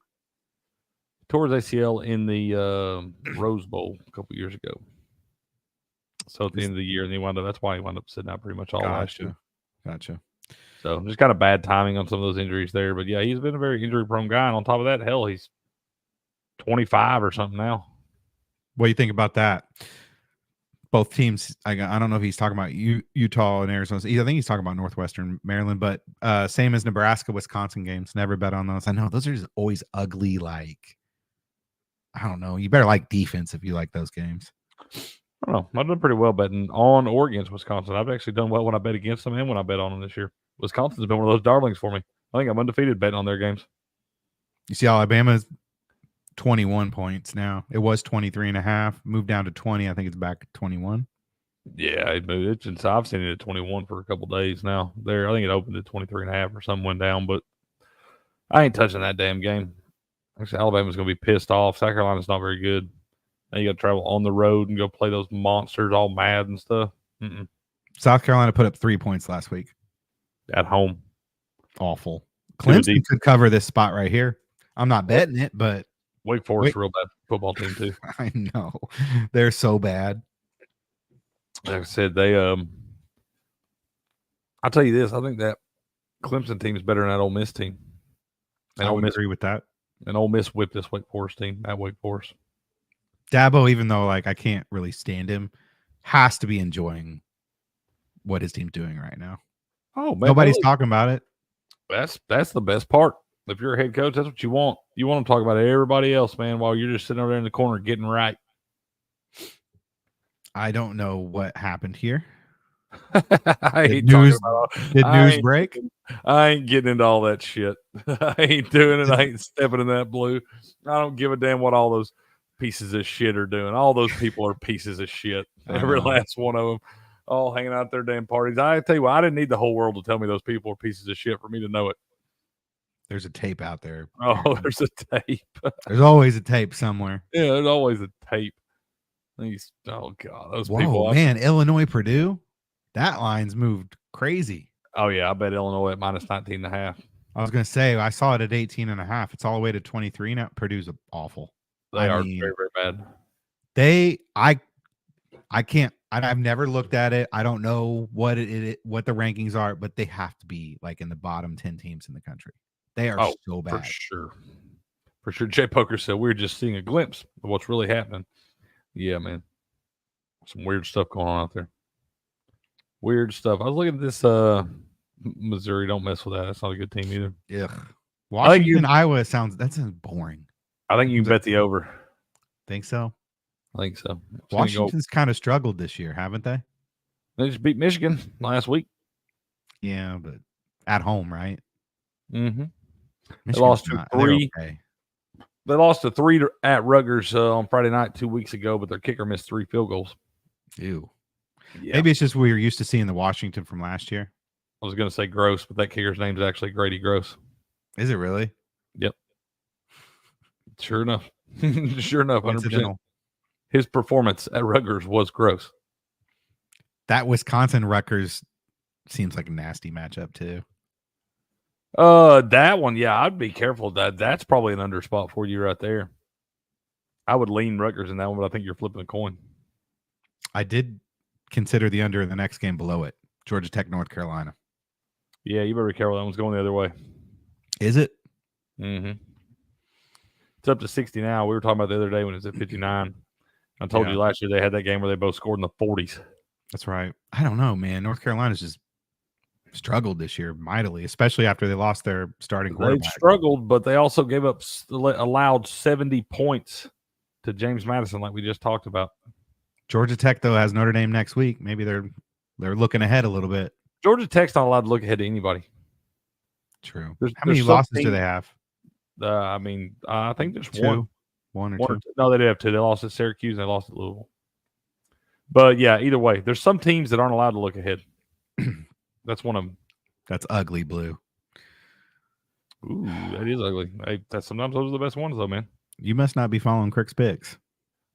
Tore his ACL in the Rose Bowl a couple years ago. So at the end of the year, and that's why he wound up sitting out pretty much all last year. Gotcha. So just kind of bad timing on some of those injuries there. But yeah, he's been a very injury prone guy. And on top of that, hell, he's 25 or something now. What do you think about that? Both teams, I don't know if he's talking about Utah and Arizona. I think he's talking about Northwestern Maryland, but same as Nebraska, Wisconsin games. Never bet on those. I know those are just always ugly. Like, I don't know. You better like defense if you like those games. I don't know. I've done pretty well betting on or against Wisconsin. I've actually done well when I bet against them and when I bet on them this year. Wisconsin's been one of those darlings for me. I think I'm undefeated betting on their games. You see Alabama's 21 points now. It was 23.5, moved down to 20. I think it's back at 21. Yeah, it moved. I've seen it at 21 for a couple days now. I think it opened at 23.5 or something went down, but I ain't touching that damn game. Actually, Alabama's going to be pissed off. South Carolina's not very good. Now you got to travel on the road and go play those monsters all mad and stuff. South Carolina put up 3 points last week. At home. Awful. Clemson could cover this spot right here. I'm not betting it, but Wake Forest is a real bad football team too. I know. They're so bad. Like I said, I'll tell you this, I think that Clemson team is better than that Ole Miss team. And I would agree with that. And Ole Miss whipped this Wake Forest team at Wake Forest. Dabo, even though like I can't really stand him, has to be enjoying what his team's doing right now. Oh man, Nobody's talking about it. That's the best part. If you're a head coach, that's what you want. You want to talk about everybody else, man, while you're just sitting over there in the corner getting right. I don't know what happened here. Did news break? I ain't getting into all that shit. I ain't doing it. I ain't stepping in that blue. I don't give a damn what all those pieces of shit are doing. All those people are pieces of shit. Every last one of them, all hanging out at their damn parties. I tell you what, I didn't need the whole world to tell me those people are pieces of shit for me to know it. There's a tape out there. Oh, there's a tape. There's always a tape somewhere. Yeah, there's always a tape. Oh god, those people. Man, Illinois, Purdue, that line's moved crazy. Oh yeah, I bet Illinois at minus 19.5. I was gonna say I saw it at 18.5. It's all the way to 23 now. Purdue's awful. They are very, very bad. I can't. I've never looked at it. I don't know what the rankings are, but they have to be like in the bottom 10 teams in the country. They are so bad. For sure. Jay Poker said we're just seeing a glimpse of what's really happening. Yeah, man. Some weird stuff going on out there. Weird stuff. I was looking at this Missouri. Don't mess with that. That's not a good team either. Yeah. Washington, Iowa sounds boring. I think you can bet the over. Think so? I think so. Washington's kind of struggled this year, haven't they? They just beat Michigan last week. Yeah, but at home, right? Mm-hmm. They lost to 3. Okay. They lost to 3 at Rutgers on Friday night 2 weeks ago, but their kicker missed 3 field goals. Ew. Yeah. Maybe it's just we were used to seeing the Washington from last year. I was going to say Gross, but that kicker's name is actually Grady Gross. Is it really? Yep. Sure enough. Sure enough, 100%. His performance at Rutgers was gross. That Wisconsin-Rutgers seems like a nasty matchup, too. That one, yeah, I'd be careful. That's probably an under spot for you right there. I would lean Rutgers in that one, but I think you're flipping a coin. I did consider the under in the next game below it. Georgia Tech, North Carolina. Yeah, you better be careful. That one's going the other way. Is it? Mm-hmm. It's up to 60 now. We were talking about the other day when it was at 59. I told you last year they had that game where they both scored in the 40s. That's right. I don't know, man. North Carolina's just struggled this year mightily, especially after they lost their starting quarterback. They struggled, but they also allowed 70 points to James Madison, like we just talked about. Georgia Tech, though, has Notre Dame next week. Maybe they're looking ahead a little bit. Georgia Tech's not allowed to look ahead to anybody. True. How many losses do they have? I think there's two. One or two. No, they did have 2. They lost at Syracuse and they lost at Louisville. But yeah, either way, there's some teams that aren't allowed to look ahead. That's one of them. That's ugly, Blue. Ooh, that is ugly. Sometimes those are the best ones, though, man. You must not be following Crick's picks.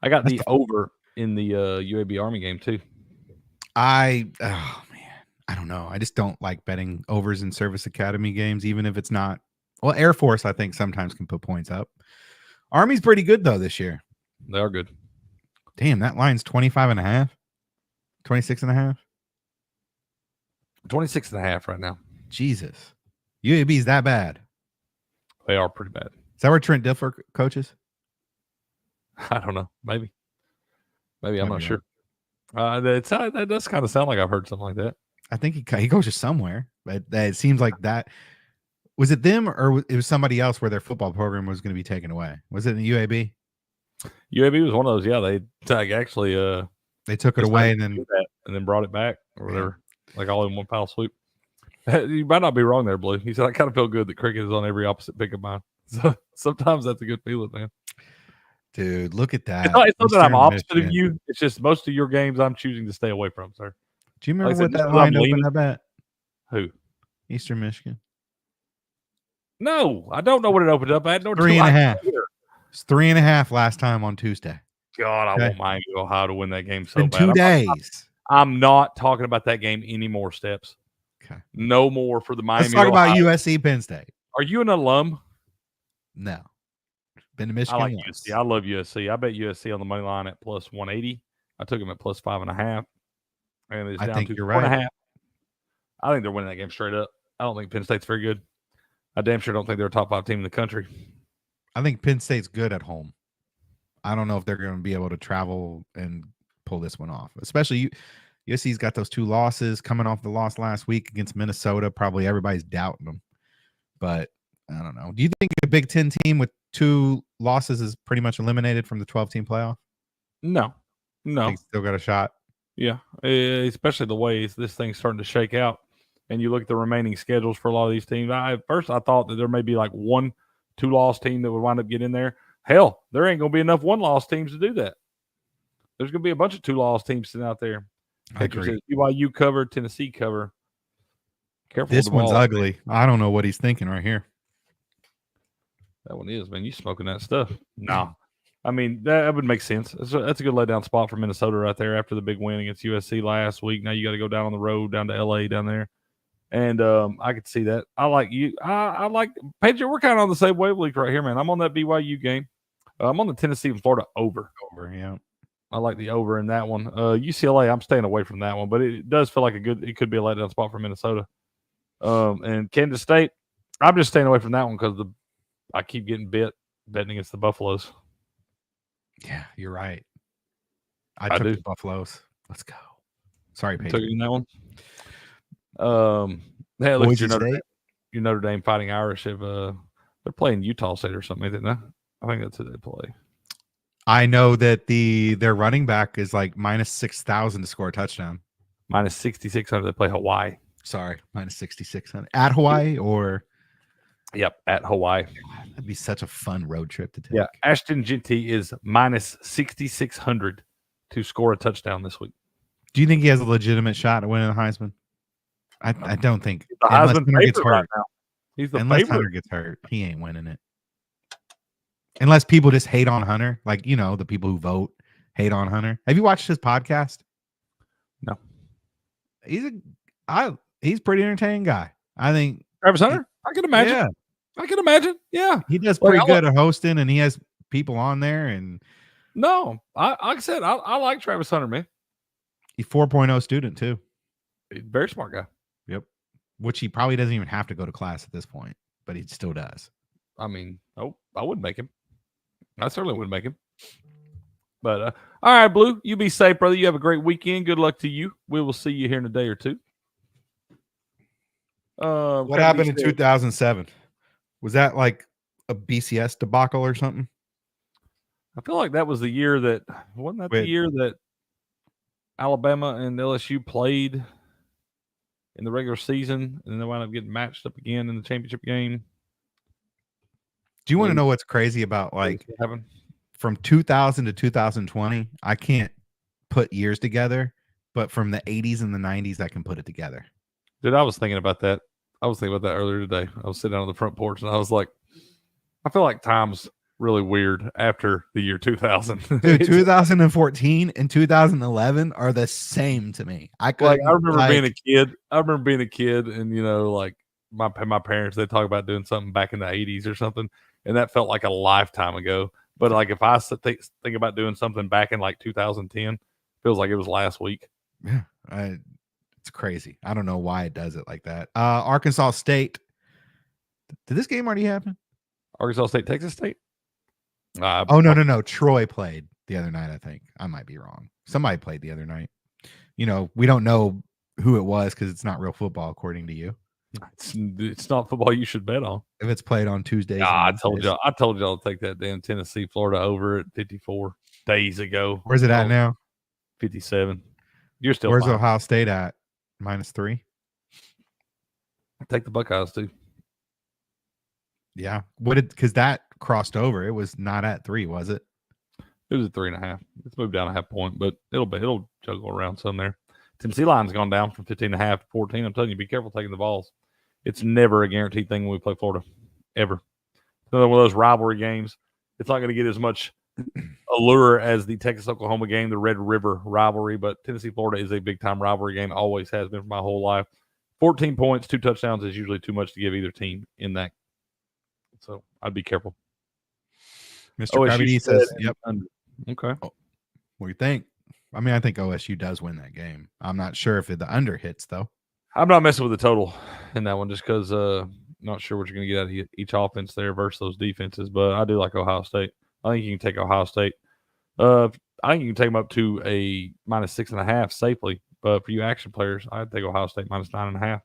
I got the over in the UAB Army game, too. I don't know. I just don't like betting overs in Service Academy games, even if it's not. Well, Air Force, I think, sometimes can put points up. Army's pretty good, though, this year. They are good. Damn, that line's 25.5. 26.5. 26.5 right now. Jesus. UAB's that bad. They are pretty bad. Is that where Trent Dilfer coaches? I don't know. Maybe I'm not sure. That does kind of sound like I've heard something like that. I think he coaches somewhere, but it seems like that. Was it them or it was somebody else where their football program was going to be taken away? Was it in the UAB? UAB was one of those. Yeah, they actually they took it away and then brought it back or whatever, like all in one foul sweep. You might not be wrong there, Blue. He said I kind of feel good that cricket is on every opposite pick of mine. So sometimes that's a good feeling, man. Dude, look at that. It's not that I'm opposite of you. It's just most of your games I'm choosing to stay away from, sir. Do you remember what that line opened up at? Who? Eastern Michigan. No, I don't know what it opened up at. 3.5. It's 3.5 last time on Tuesday. God, I want Miami of Ohio to win that game so bad. 2 days. I'm not talking about that game anymore, Steps. Okay. No more for the Miami. Let's talk about USC Penn State. Are you an alum? No. Been to Michigan. I like USC. I love USC. I bet USC on the money line at plus 180. I took them at plus 5.5. And it's down to 4.5. I think they're winning that game straight up. I don't think Penn State's very good. I damn sure don't think they're a top 5 team in the country. I think Penn State's good at home. I don't know if they're going to be able to travel and pull this one off. Especially USC's got those 2 losses coming off the loss last week against Minnesota. Probably everybody's doubting them, but I don't know. Do you think a Big Ten team with 2 losses is pretty much eliminated from the 12-team playoff? No. Think still got a shot. Yeah, especially the way this thing's starting to shake out. And you look at the remaining schedules for a lot of these teams. At first, I thought that there may be like 1 2-loss team that would wind up getting in there. Hell, there ain't going to be enough 1-loss teams to do that. There's going to be a bunch of 2-loss teams sitting out there. I agree. BYU cover, Tennessee cover. Careful. This one's ugly. I don't know what he's thinking right here. That one is, man. You smoking that stuff? No. I mean, that would make sense. That's a good letdown spot for Minnesota right there after the big win against USC last week. Now you got to go down on the road, down to L.A. down there. And I could see that. I like you. I like – Pedro, we're kind of on the same wavelength right here, man. I'm on that BYU game. I'm on the Tennessee and Florida over. Over, yeah. I like the over in that one. UCLA, I'm staying away from that one, but it does feel like it could be a letdown spot for Minnesota. And Kansas State, I'm just staying away from that one because I keep getting betting against the Buffaloes. Yeah, you're right. I took the Buffaloes. Let's go. Sorry, Pedro. Took you in that one. Hey, look, your Notre Dame Fighting Irish have they're playing Utah State or something, isn't they? I think that's who they play. I know that their running back is like minus 6,000 to score a touchdown. Minus 6,600. They play Hawaii. Sorry, minus 6,600 at Hawaii or. Yep, at Hawaii. That'd be such a fun road trip to take. Yeah, Ashton Genty is minus 6,600 to score a touchdown this week. Do you think he has a legitimate shot at winning the Heisman? I don't think. The Heisman favorite gets hurt. Right now. He's the unless favorite. Hunter gets hurt, he ain't winning it. Unless people just hate on Hunter, like the people who vote hate on Hunter. Have you watched his podcast? No. He's a pretty entertaining guy. I think Travis Hunter. I can imagine. Yeah. I can imagine. Yeah, he does pretty good at hosting, and he has people on there. And no, like I said, I like Travis Hunter, man. He's 4.0 student too. Very smart guy. Yep. Which he probably doesn't even have to go to class at this point, but he still does. I mean, I wouldn't make him. I certainly wouldn't make him. But all right, Blue, you be safe, brother. You have a great weekend. Good luck to you. We will see you here in a day or two. What happened in 2007? Was that like a BCS debacle or something? I feel like that was the year that the year that Alabama and LSU played in the regular season, and they wound up getting matched up again in the championship game. Do you want to know what's crazy about from 2000 to 2020? I can't put years together, but from the 80s and the 90s, I can put it together. Dude, I was thinking about that. I was thinking about that earlier today. I was sitting on the front porch, and I was like, I feel like time's really weird after the year 2000. Dude, 2014 and 2011 are the same to me. I remember being a kid. I remember being a kid, and like my parents, they talk about doing something back in the 80s or something, and that felt like a lifetime ago. But like if I think about doing something back in like 2010, feels like it was last week. Yeah, it's crazy. I don't know why it does it like that. Arkansas State. Did this game already happen? Arkansas State, Texas State? No. Troy played the other night, I think. I might be wrong. Somebody played the other night. We don't know who it was because it's not real football, according to you. It's not football you should bet on. If it's played on Tuesdays. I told y'all to take that damn Tennessee, Florida over at 54 days ago. Where's it at now? 57. You're still Where's fine. Ohio State at? -3. Take the Buckeyes too. Yeah. Because that crossed over. It was not at 3, was it? It was at 3.5. It's moved down a half point, but it'll juggle around some there. Tennessee line's gone down from 15.5 to 14. I'm telling you, be careful taking the balls. It's never a guaranteed thing when we play Florida, ever. It's another one of those rivalry games. It's not going to get as much allure as the Texas-Oklahoma game, the Red River rivalry, but Tennessee-Florida is a big-time rivalry game, always has been for my whole life. 14 points, 2 touchdowns is usually too much to give either team in that. So I'd be careful. Mr. Gravity says, yep. Okay. What do you think? I mean, I think OSU does win that game. I'm not sure if the under hits, though. I'm not messing with the total in that one just because not sure what you're going to get out of each offense there versus those defenses, but I do like Ohio State. I think you can take Ohio State. I think you can take them up to a -6.5 safely But for you action players, I'd take Ohio State minus 9.5.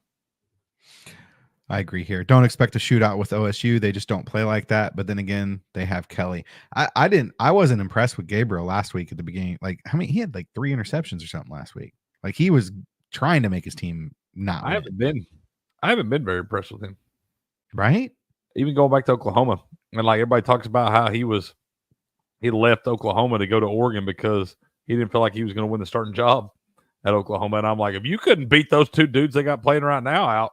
I agree here. Don't expect a shootout with OSU. They just don't play like that. But then again, they have Kelly. I wasn't impressed with Gabriel last week at the beginning. Like, I mean, he had like 3 interceptions or something last week. Like, he was trying to make his team not win. I haven't been very impressed with him. Right? Even going back to Oklahoma. And like everybody talks about how he left Oklahoma to go to Oregon because he didn't feel like he was going to win the starting job at Oklahoma. And I'm like, if you couldn't beat those 2 dudes they got playing right now out,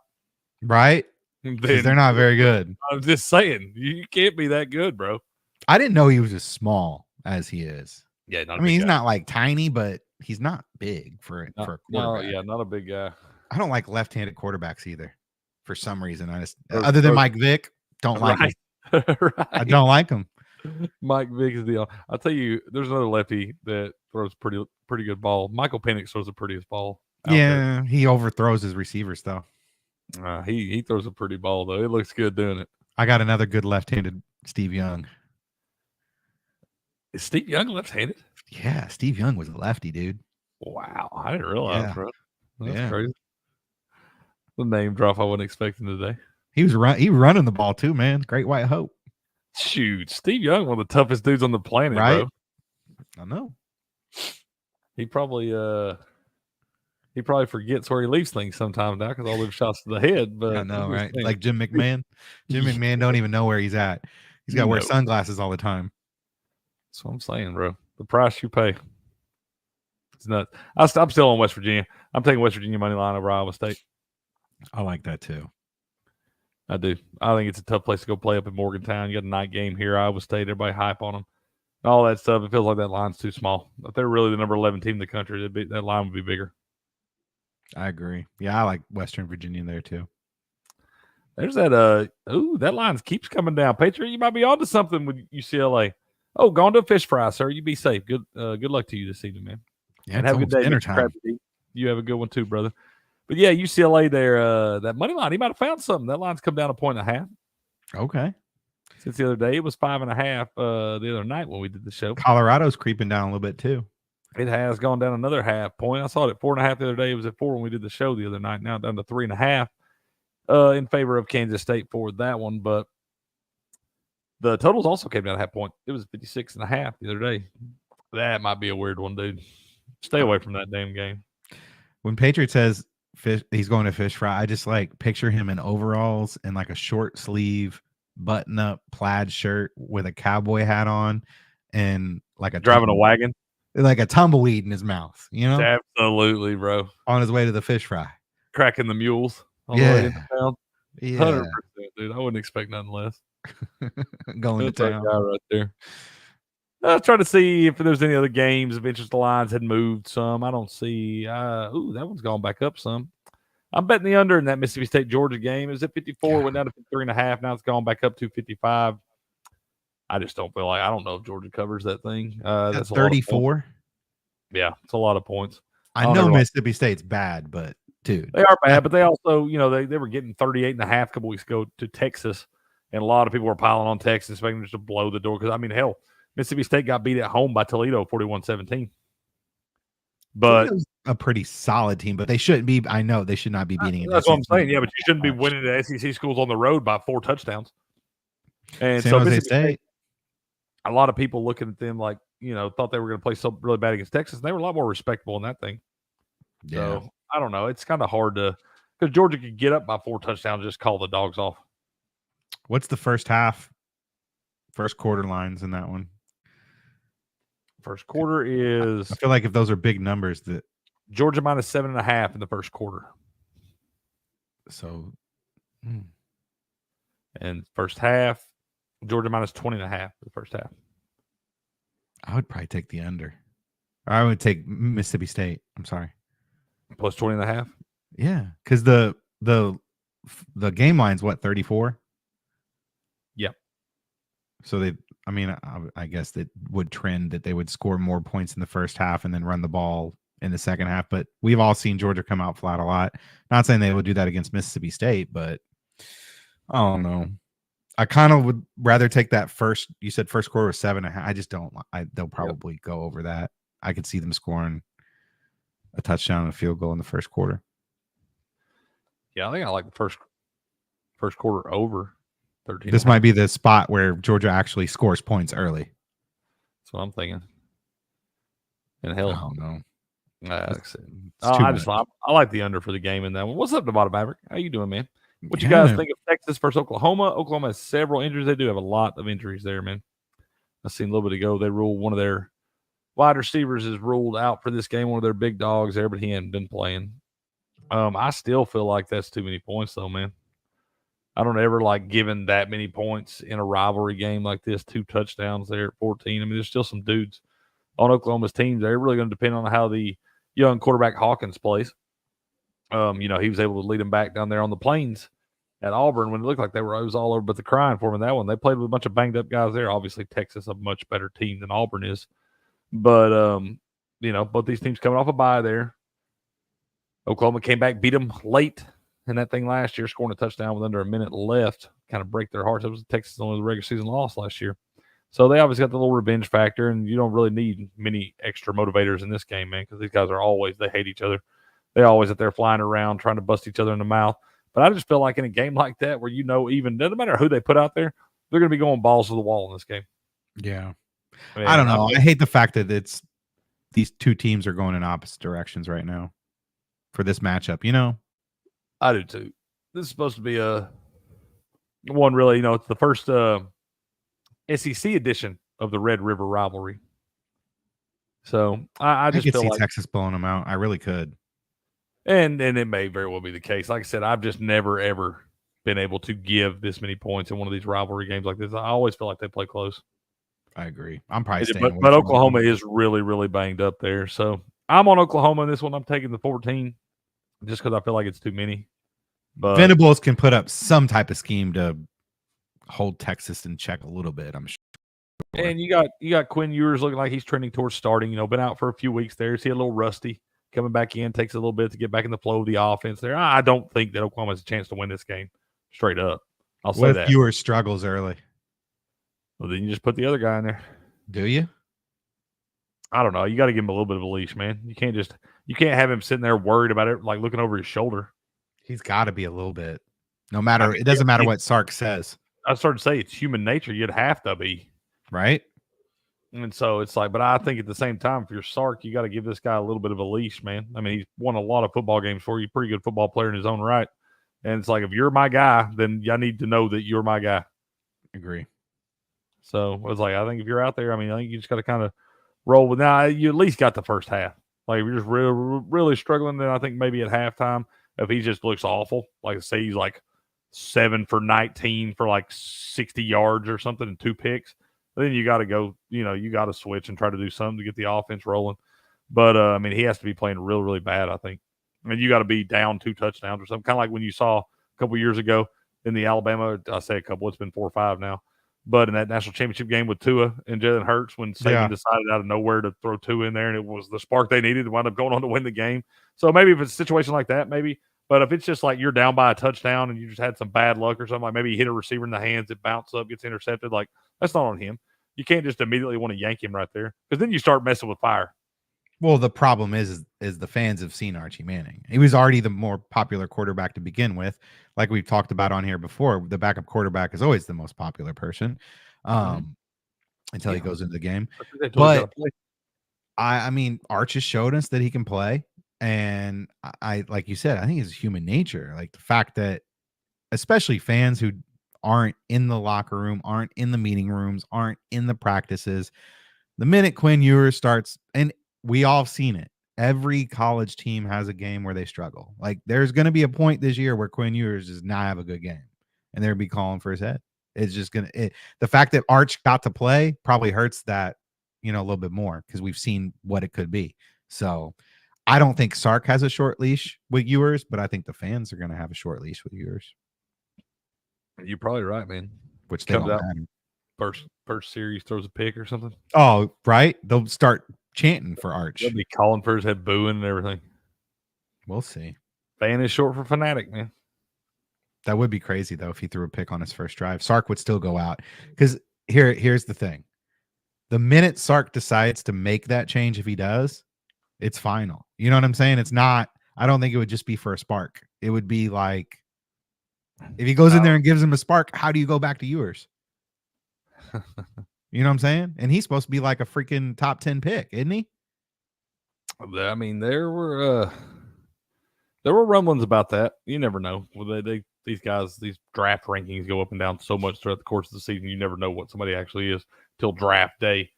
right? Because they're not very good. I'm just saying, you can't be that good, bro. I didn't know he was as small as he is. Yeah, I mean, he's not like tiny, but he's not big for a quarterback. No, yeah, not a big guy. I don't like left-handed quarterbacks either. For some reason, I just other than Mike Vick, don't like him. Right. I don't like him. Mike Vick is the. I'll tell you, there's another lefty that throws pretty good ball. Michael Penix throws the prettiest ball. Yeah, he overthrows his receivers though. He throws a pretty ball though. It looks good doing it. I got another good left-handed Steve Young. Is Steve Young left-handed? Yeah, Steve Young was a lefty, dude. Wow, I didn't realize, bro. That's crazy. The name drop I wasn't expecting today. He was running the ball too, man. Great White Hope. Shoot, Steve Young, one of the toughest dudes on the planet, right? Bro. I know. He probably forgets where he leaves things sometimes now because all those shots to the head. But I know, right? Like Jim McMahon. Jim McMahon don't even know where he's at. He's got to wear sunglasses all the time. That's what I'm saying, bro. The price you pay. It's nuts. I'm still on West Virginia. I'm taking West Virginia money line over Iowa State. I like that too. I do. I think it's a tough place to go play up in Morgantown. You got a night game here, Iowa State. Everybody hype on them. All that stuff. It feels like that line's too small. If they're really the number 11 team in the country, that line would be bigger. I agree. Yeah, I like Western Virginia there too. There's that. That line keeps coming down. Patriot, you might be onto something with UCLA. Oh, going to a fish fry, sir. You be safe. Good luck to you this evening, man. Yeah, and have a good day. Dinner time. You have a good one too, brother. But yeah, UCLA there, that money line, he might have found something. That line's come down 1.5. Okay. Since the other day, it was 5.5 the other night when we did the show. Colorado's creeping down a little bit too. It has gone down another half point. I saw it at 4.5 the other day. It was at 4 when we did the show the other night. Now down to 3.5 in favor of Kansas State for that one. But the totals also came down a half point. It was 56.5 the other day. That might be a weird one, dude. Stay away from that damn game. When Patriot says he's going to fish fry, I just like picture him in overalls and like a short sleeve button up plaid shirt with a cowboy hat on and like driving a wagon, like a tumbleweed in his mouth, you know? Absolutely, bro. On his way to the fish fry, cracking the mules on the way into town. 100%, dude. I wouldn't expect nothing less. Going to town right there. I was trying to see if there's any other games of interest. The lines had moved some. I don't see. That one's gone back up some. I'm betting the under in that Mississippi State Georgia game. It was at 54, went down to 53.5. Now it's gone back up to 55. I just don't feel like, I don't know if Georgia covers that thing. That's 34. Yeah, it's a lot of points. I know Mississippi State's bad, but dude, they are bad. But they also, they were getting 38.5 a couple weeks ago to Texas, and a lot of people were piling on Texas, expecting them just to blow the door. Because I mean, hell, Mississippi State got beat at home by Toledo 41-17. But a pretty solid team, but they shouldn't be. I know they should not be beating. That's what I'm saying. Yeah, but you shouldn't be winning the SEC schools on the road by 4 touchdowns. And San so Jose Mississippi State, a lot of people looking at them like, thought they were going to play so really bad against Texas. And they were a lot more respectable in that thing. Yeah. So I don't know. It's kind of hard to, because Georgia could get up by 4 touchdowns and just call the dogs off. What's the first quarter lines in that one? First quarter is, I feel like if those are big numbers, that Georgia minus 7.5 in the first quarter. So, and first half, Georgia minus 20.5 for the first half. I would probably take the under. Or I would take Mississippi State. I'm sorry. Plus 20.5. Yeah, because the game line's what, 34? Yep. So I guess that would trend that they would score more points in the first half and then run the ball in the second half. But we've all seen Georgia come out flat a lot. Not saying they would do that against Mississippi State, but I don't know. I kind of would rather take that first. You said first quarter was 7.5. I just don't. They'll probably go over that. I could see them scoring a touchdown and a field goal in the first quarter. Yeah, I think I like the first quarter over 13. This might be the spot where Georgia actually scores points early. That's what I'm thinking. And I hell, don't know. I like the under for the game in that one. What's up, Nevada Maverick? How you doing, man? What you guys think of Texas versus Oklahoma? Oklahoma has several injuries. They do have a lot of injuries there, man. I seen a little bit ago. They ruled one of their wide receivers is ruled out for this game. One of their big dogs there, but he hadn't been playing. I still feel like that's too many points, though, man. I don't ever like giving that many points in a rivalry game like this. 2 touchdowns there at 14. I mean, there's still some dudes on Oklahoma's team. They're really going to depend on how the young quarterback Hawkins plays. He was able to lead them back down there on the plains at Auburn when it looked like it was all over but the crying for him in that one. They played with a bunch of banged up guys there. Obviously, Texas a much better team than Auburn is. But, both these teams coming off a bye there. Oklahoma came back, beat them late in that thing last year, scoring a touchdown with under a minute left, kind of break their hearts. That was Texas' only regular season loss last year. So they obviously got the little revenge factor, and you don't really need many extra motivators in this game, man, because these guys they hate each other. They're always out there flying around trying to bust each other in the mouth. But I just feel like in a game like that where even doesn't matter who they put out there, they're going to be going balls to the wall in this game. Yeah. Man, I don't know. I hate the fact that these two teams are going in opposite directions right now for this matchup, I do too. This is supposed to be one really, it's the first SEC edition of the Red River rivalry. So I just could feel see like Texas blowing them out. I really could. And it may very well be the case. Like I said, I've just never, ever been able to give this many points in one of these rivalry games like this. I always feel like they play close. I agree. I'm probably staying but Oklahoma is really, really banged up there. So I'm on Oklahoma in this one. I'm taking the 14 just because I feel like it's too many. But Venables can put up some type of scheme to hold Texas in check a little bit, I'm sure. And you got Quinn Ewers looking like he's trending towards starting. Been out for a few weeks there. Is he a little rusty? Coming back in takes a little bit to get back in the flow of the offense there. I don't think that Oklahoma has a chance to win this game straight up. I'll say that. Ewers struggles early. Well, then you just put the other guy in there. Do you? I don't know. You got to give him a little bit of a leash, man. You can't have him sitting there worried about it, like looking over his shoulder. He's got to be a little bit. It doesn't matter what Sark says. I started to say it's human nature. You'd have to be. Right? And so it's like, but I think at the same time, if you're Sark, you got to give this guy a little bit of a leash, man. I mean, he's won a lot of football games for you. Pretty good football player in his own right. And it's like, if you're my guy, then I need to know that you're my guy. Agree. So it was like, I think if you're out there, I think you just got to kind of roll with. Now, you at least got the first half. Like, if you're just really struggling, then I think maybe at halftime, if he just looks awful, like say he's like 7 for 19 for like 60 yards or something and 2 picks, then you got to go, you got to switch and try to do something to get the offense rolling. But, he has to be playing really, really bad, I think. You got to be down 2 touchdowns or something, kind of like when you saw a couple years ago in the Alabama, I say a couple, it's been 4 or 5 now. But in that national championship game with Tua and Jalen Hurts, when Saban decided out of nowhere to throw Tua in there, and it was the spark they needed to wind up going on to win the game. So maybe if it's a situation like that, maybe. But if it's just like you're down by a touchdown and you just had some bad luck or something, like maybe you hit a receiver in the hands, it bounces up, gets intercepted, like that's not on him. You can't just immediately want to yank him right there because then you start messing with fire. Well, the problem is the fans have seen Archie Manning. He was already the more popular quarterback to begin with. Like we've talked about on here before, the backup quarterback is always the most popular person until he goes into the game. But Arch has showed us that he can play. And I like you said, I think it's human nature. Like the fact that especially fans who aren't in the locker room, aren't in the meeting rooms, aren't in the practices, the minute Quinn Ewers starts, and we all seen it. Every college team has a game where they struggle. Like there's going to be a point this year where Quinn Ewers does not have a good game and they'll be calling for his head. It's just the fact that Arch got to play probably hurts that, a little bit more because we've seen what it could be. So I don't think Sark has a short leash with Ewers, but I think the fans are going to have a short leash with Ewers. You're probably right, man. Which comes out first series throws a pick or something. Oh, right. They'll start chanting for Arch. They'll be calling for his head, booing and everything. We'll see. Fan is short for fanatic, man. That would be crazy though if he threw a pick on his first drive. Sark would still go out because here's the thing: the minute Sark decides to make that change, if he does, It's final. You know what I'm saying? It's not. I don't think it would just be for a spark. It would be like if he goes in there and gives him a spark, how do you go back to yours? You know what I'm saying? And he's supposed to be like a freaking top 10 pick, isn't he? I mean, there were rumblings about that. You never know. Well, these guys, these draft rankings go up and down so much throughout the course of the season. You never know what somebody actually is till draft day.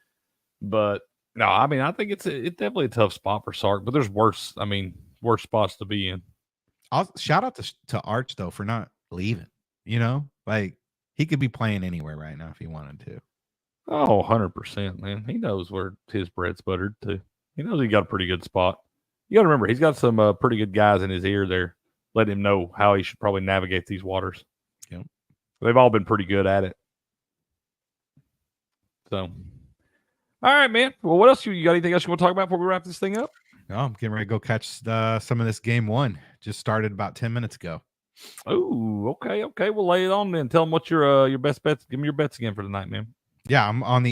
But no, I mean, I think it's definitely a tough spot for Sark. But there's worse spots to be in. I'll shout out to Arch though for not leaving. You know, like he could be playing anywhere right now if he wanted to. Oh, 100%, man. He knows where his bread's buttered too. He knows he got a pretty good spot. You got to remember, he's got some pretty good guys in his ear there, letting him know how he should probably navigate these waters. Yep. They've all been pretty good at it. So, all right, man. Well, what else? You got anything else you want to talk about before we wrap this thing up? No, I'm getting ready to go catch some of this game one. Just started about 10 minutes ago. Oh, okay. We'll lay it on then. Tell them what your best bets. Give me your bets again for tonight, man. Yeah, I'm on the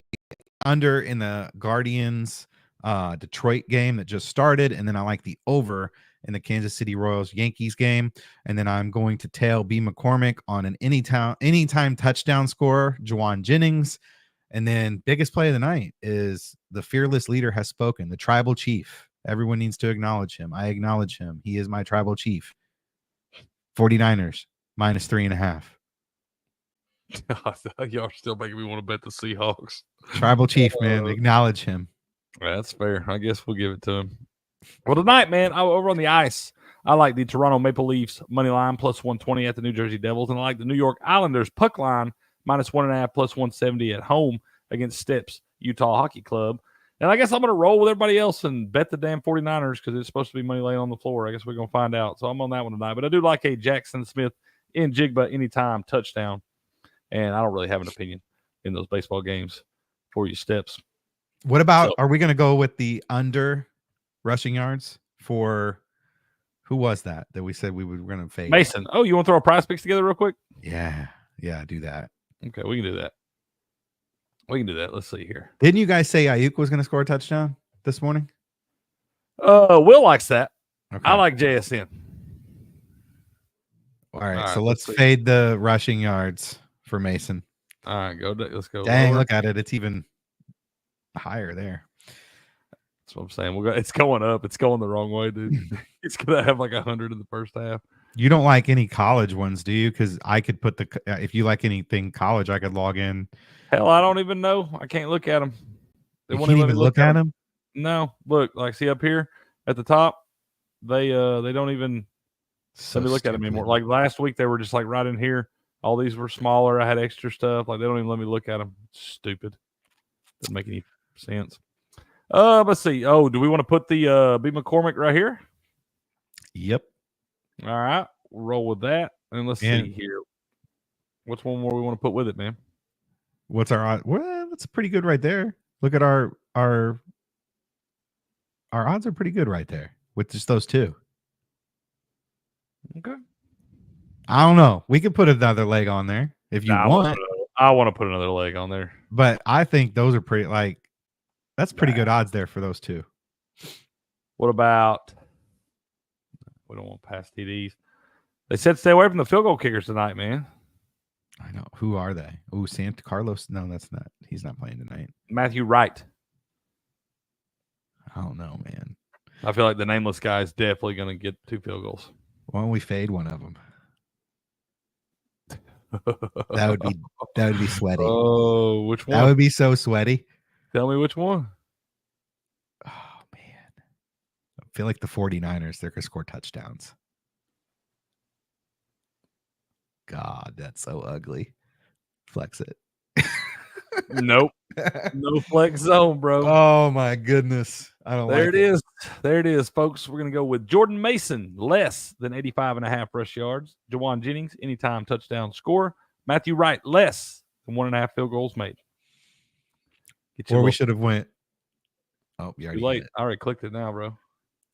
under in the Guardians Detroit game that just started, and then I like the over in the Kansas City Royals Yankees game, and then I'm going to tail B. McCormick on an anytime touchdown scorer, Juwan Jennings, and then biggest play of the night is the fearless leader has spoken, the tribal chief. Everyone needs to acknowledge him. I acknowledge him. He is my tribal chief. 49ers -3.5. Y'all are still making me want to bet the Seahawks. Tribal chief, man. Acknowledge him. That's fair. I guess we'll give it to him. Well, tonight, man, over on the ice, I like the Toronto Maple Leafs money line +120 at the New Jersey Devils, and I like the New York Islanders puck line -1.5 +170 at home against Steps Utah Hockey Club. And I guess I'm going to roll with everybody else and bet the damn 49ers because it's supposed to be money laying on the floor. I guess we're going to find out. So I'm on that one tonight. But I do like a Jackson Smith in Jigba anytime touchdown. And I don't really have an opinion in those baseball games for you, Steps. What about, are we going to go with the under rushing yards for, who was that we said we were going to fade? Mason. Oh, you want to throw our prize picks together real quick? Yeah, do that. Okay, we can do that. Let's see here. Didn't you guys say Ayuk was going to score a touchdown this morning? Will likes that. Okay. I like JSN. All right, so let's fade the rushing yards for Mason. All right, let's go. Dang, lower. Look at it. It's even higher there. That's what I'm saying. It's going up. It's going the wrong way, dude. It's going to have like 100 in the first half. You don't like any college ones, do you? Because I could put if you like anything college, I could log in. Hell, I don't even know. I can't look at them. You can't even look at them? No. Look, like see up here at the top, they don't even let me look at them anymore. Like last week, they were just like right in here. All these were smaller. I had extra stuff. Like they don't even let me look at them. Stupid. Doesn't make any sense. Let's see. Oh, do we want to put the B. McCormick right here? Yep. All right. We'll roll with that. And let's see here. What's one more we want to put with it, man? What's our odds? Well, that's pretty good right there. Look at our odds are pretty good right there with just those two. Okay. I don't know. We could put another leg on there if you want. I want to put another leg on there. But I think those are pretty that's pretty good odds there for those two. What about we don't want pass TDs. They said stay away from the field goal kickers tonight, man. I know. Who are they? Oh, Santa Carlos. No, that's not. He's not playing tonight. Matthew Wright. I don't know, man. I feel like the nameless guy is definitely going to get 2 field goals. Why don't we fade one of them? That would be sweaty. Oh, which one? That would be so sweaty. Tell me which one. Oh, man. I feel like the 49ers, they're going to score touchdowns. God, that's so ugly. Flex it. Nope. No flex zone, bro. Oh, my goodness. I don't There like it is. There it is, folks. We're going to go with Jordan Mason, less than 85.5 rush yards. Juwan Jennings, anytime touchdown score. Matthew Wright, less than 1.5 field goals made. Or we should have went. Oh, you already too late. did it. I already clicked it now, bro.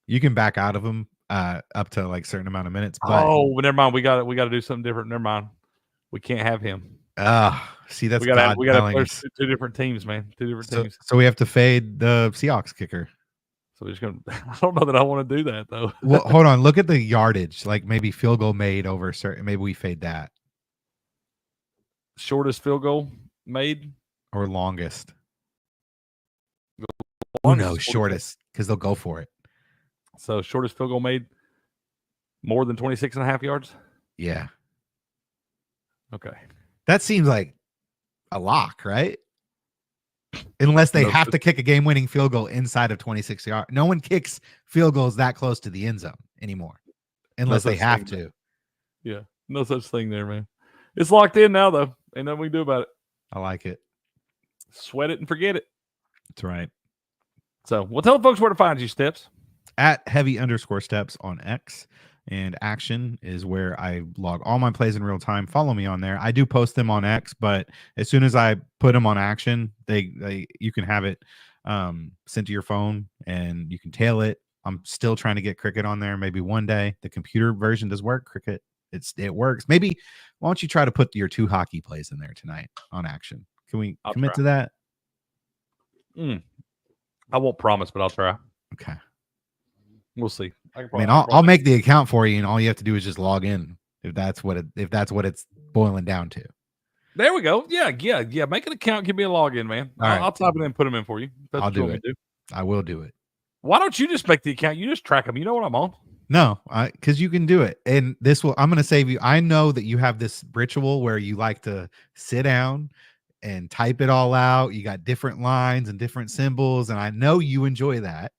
You can back out of them up to like a certain amount of minutes. But never mind. We got to do something different. Never mind. We can't have him. See, that's we got to. There's two different teams, man. Two different teams. So we have to fade the Seahawks kicker. So we're just gonna. I don't know that I want to do that though. Well, hold on. Look at the yardage. Like maybe field goal made over certain. Maybe we fade that Shortest field goal made or longest. Who Longest knows? is 46. Shortest because they'll go for it. So shortest field goal made more than 26.5 yards. Yeah, Okay. that seems like a lock, right? Unless they No, have to kick a game-winning field goal inside of 26 yards. No one kicks field goals that close to the end zone anymore, unless they such have thing, to. Yeah, no such thing there, man. It's locked in now, though. Ain't nothing we can do about it. I like it. Sweat it and forget it. That's right. So we'll tell the folks where to find you, Steps. At heavy_steps on X, and Action is where I log all my plays in real time. Follow me on there. I do post them on X, but as soon as I put them on Action, you can have it sent to your phone and you can tail it. I'm still trying to get Cricket on there. Maybe one day. The computer version does work. Cricket, it works. Maybe why don't you try to put your 2 hockey plays in there tonight on Action? Can we commit to that? I won't promise, but I'll try. Okay. We'll see. I'll make the account for you, and all you have to do is just log in if that's what it's boiling down to. There we go. Yeah. Make an account. Give me a login, man. I'll type it in and put them in for you. I'll do it. I will do it. Why don't you just make the account? You just track them. You know what I'm on. No, because you can do it, and I'm going to save you. I know that you have this ritual where you like to sit down and type it all out. You got different lines and different symbols, and I know you enjoy that.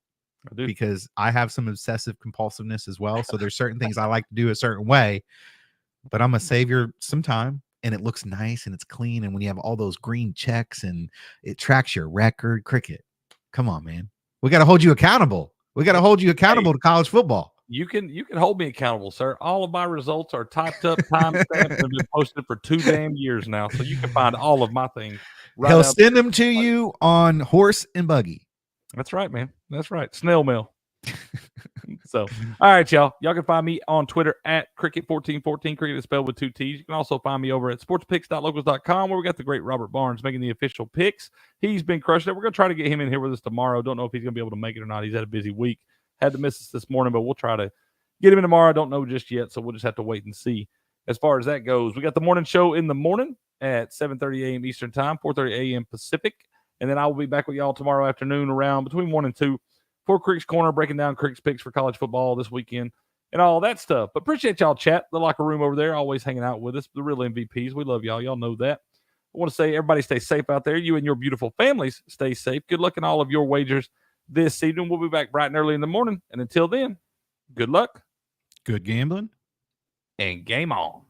I do. Because I have some obsessive compulsiveness as well. So there's certain things I like to do a certain way, but I'm going to save you some time, and it looks nice and it's clean. And when you have all those green checks and it tracks your record, Cricket, come on, man. We got to hold you accountable. To college football. You can hold me accountable, sir. All of my results are typed up, time stamped, and been posted for 2 damn years now. So you can find all of my things. He'll send them to you on horse and buggy. That's right, man. That's right. Snail mail. So, all right, y'all. Y'all can find me on Twitter at Cricket1414. Cricket is spelled with 2 T's. You can also find me over at sportspicks.locals.com, where we got the great Robert Barnes making the official picks. He's been crushing it. We're going to try to get him in here with us tomorrow. Don't know if he's going to be able to make it or not. He's had a busy week. Had to miss us this morning, but we'll try to get him in tomorrow. I don't know just yet, so we'll just have to wait and see. As far as that goes, we got the morning show in the morning at 7:30 a.m. Eastern Time, 4:30 a.m. Pacific. And then I will be back with y'all tomorrow afternoon around between 1 and 2 for Creek's Corner, breaking down Creek's picks for college football this weekend and all that stuff. But appreciate y'all chat. The locker room over there, always hanging out with us. The real MVPs. We love y'all. Y'all know that. I want to say everybody stay safe out there. You and your beautiful families stay safe. Good luck in all of your wagers this season. We'll be back bright and early in the morning. And until then, good luck. Good gambling. And game on.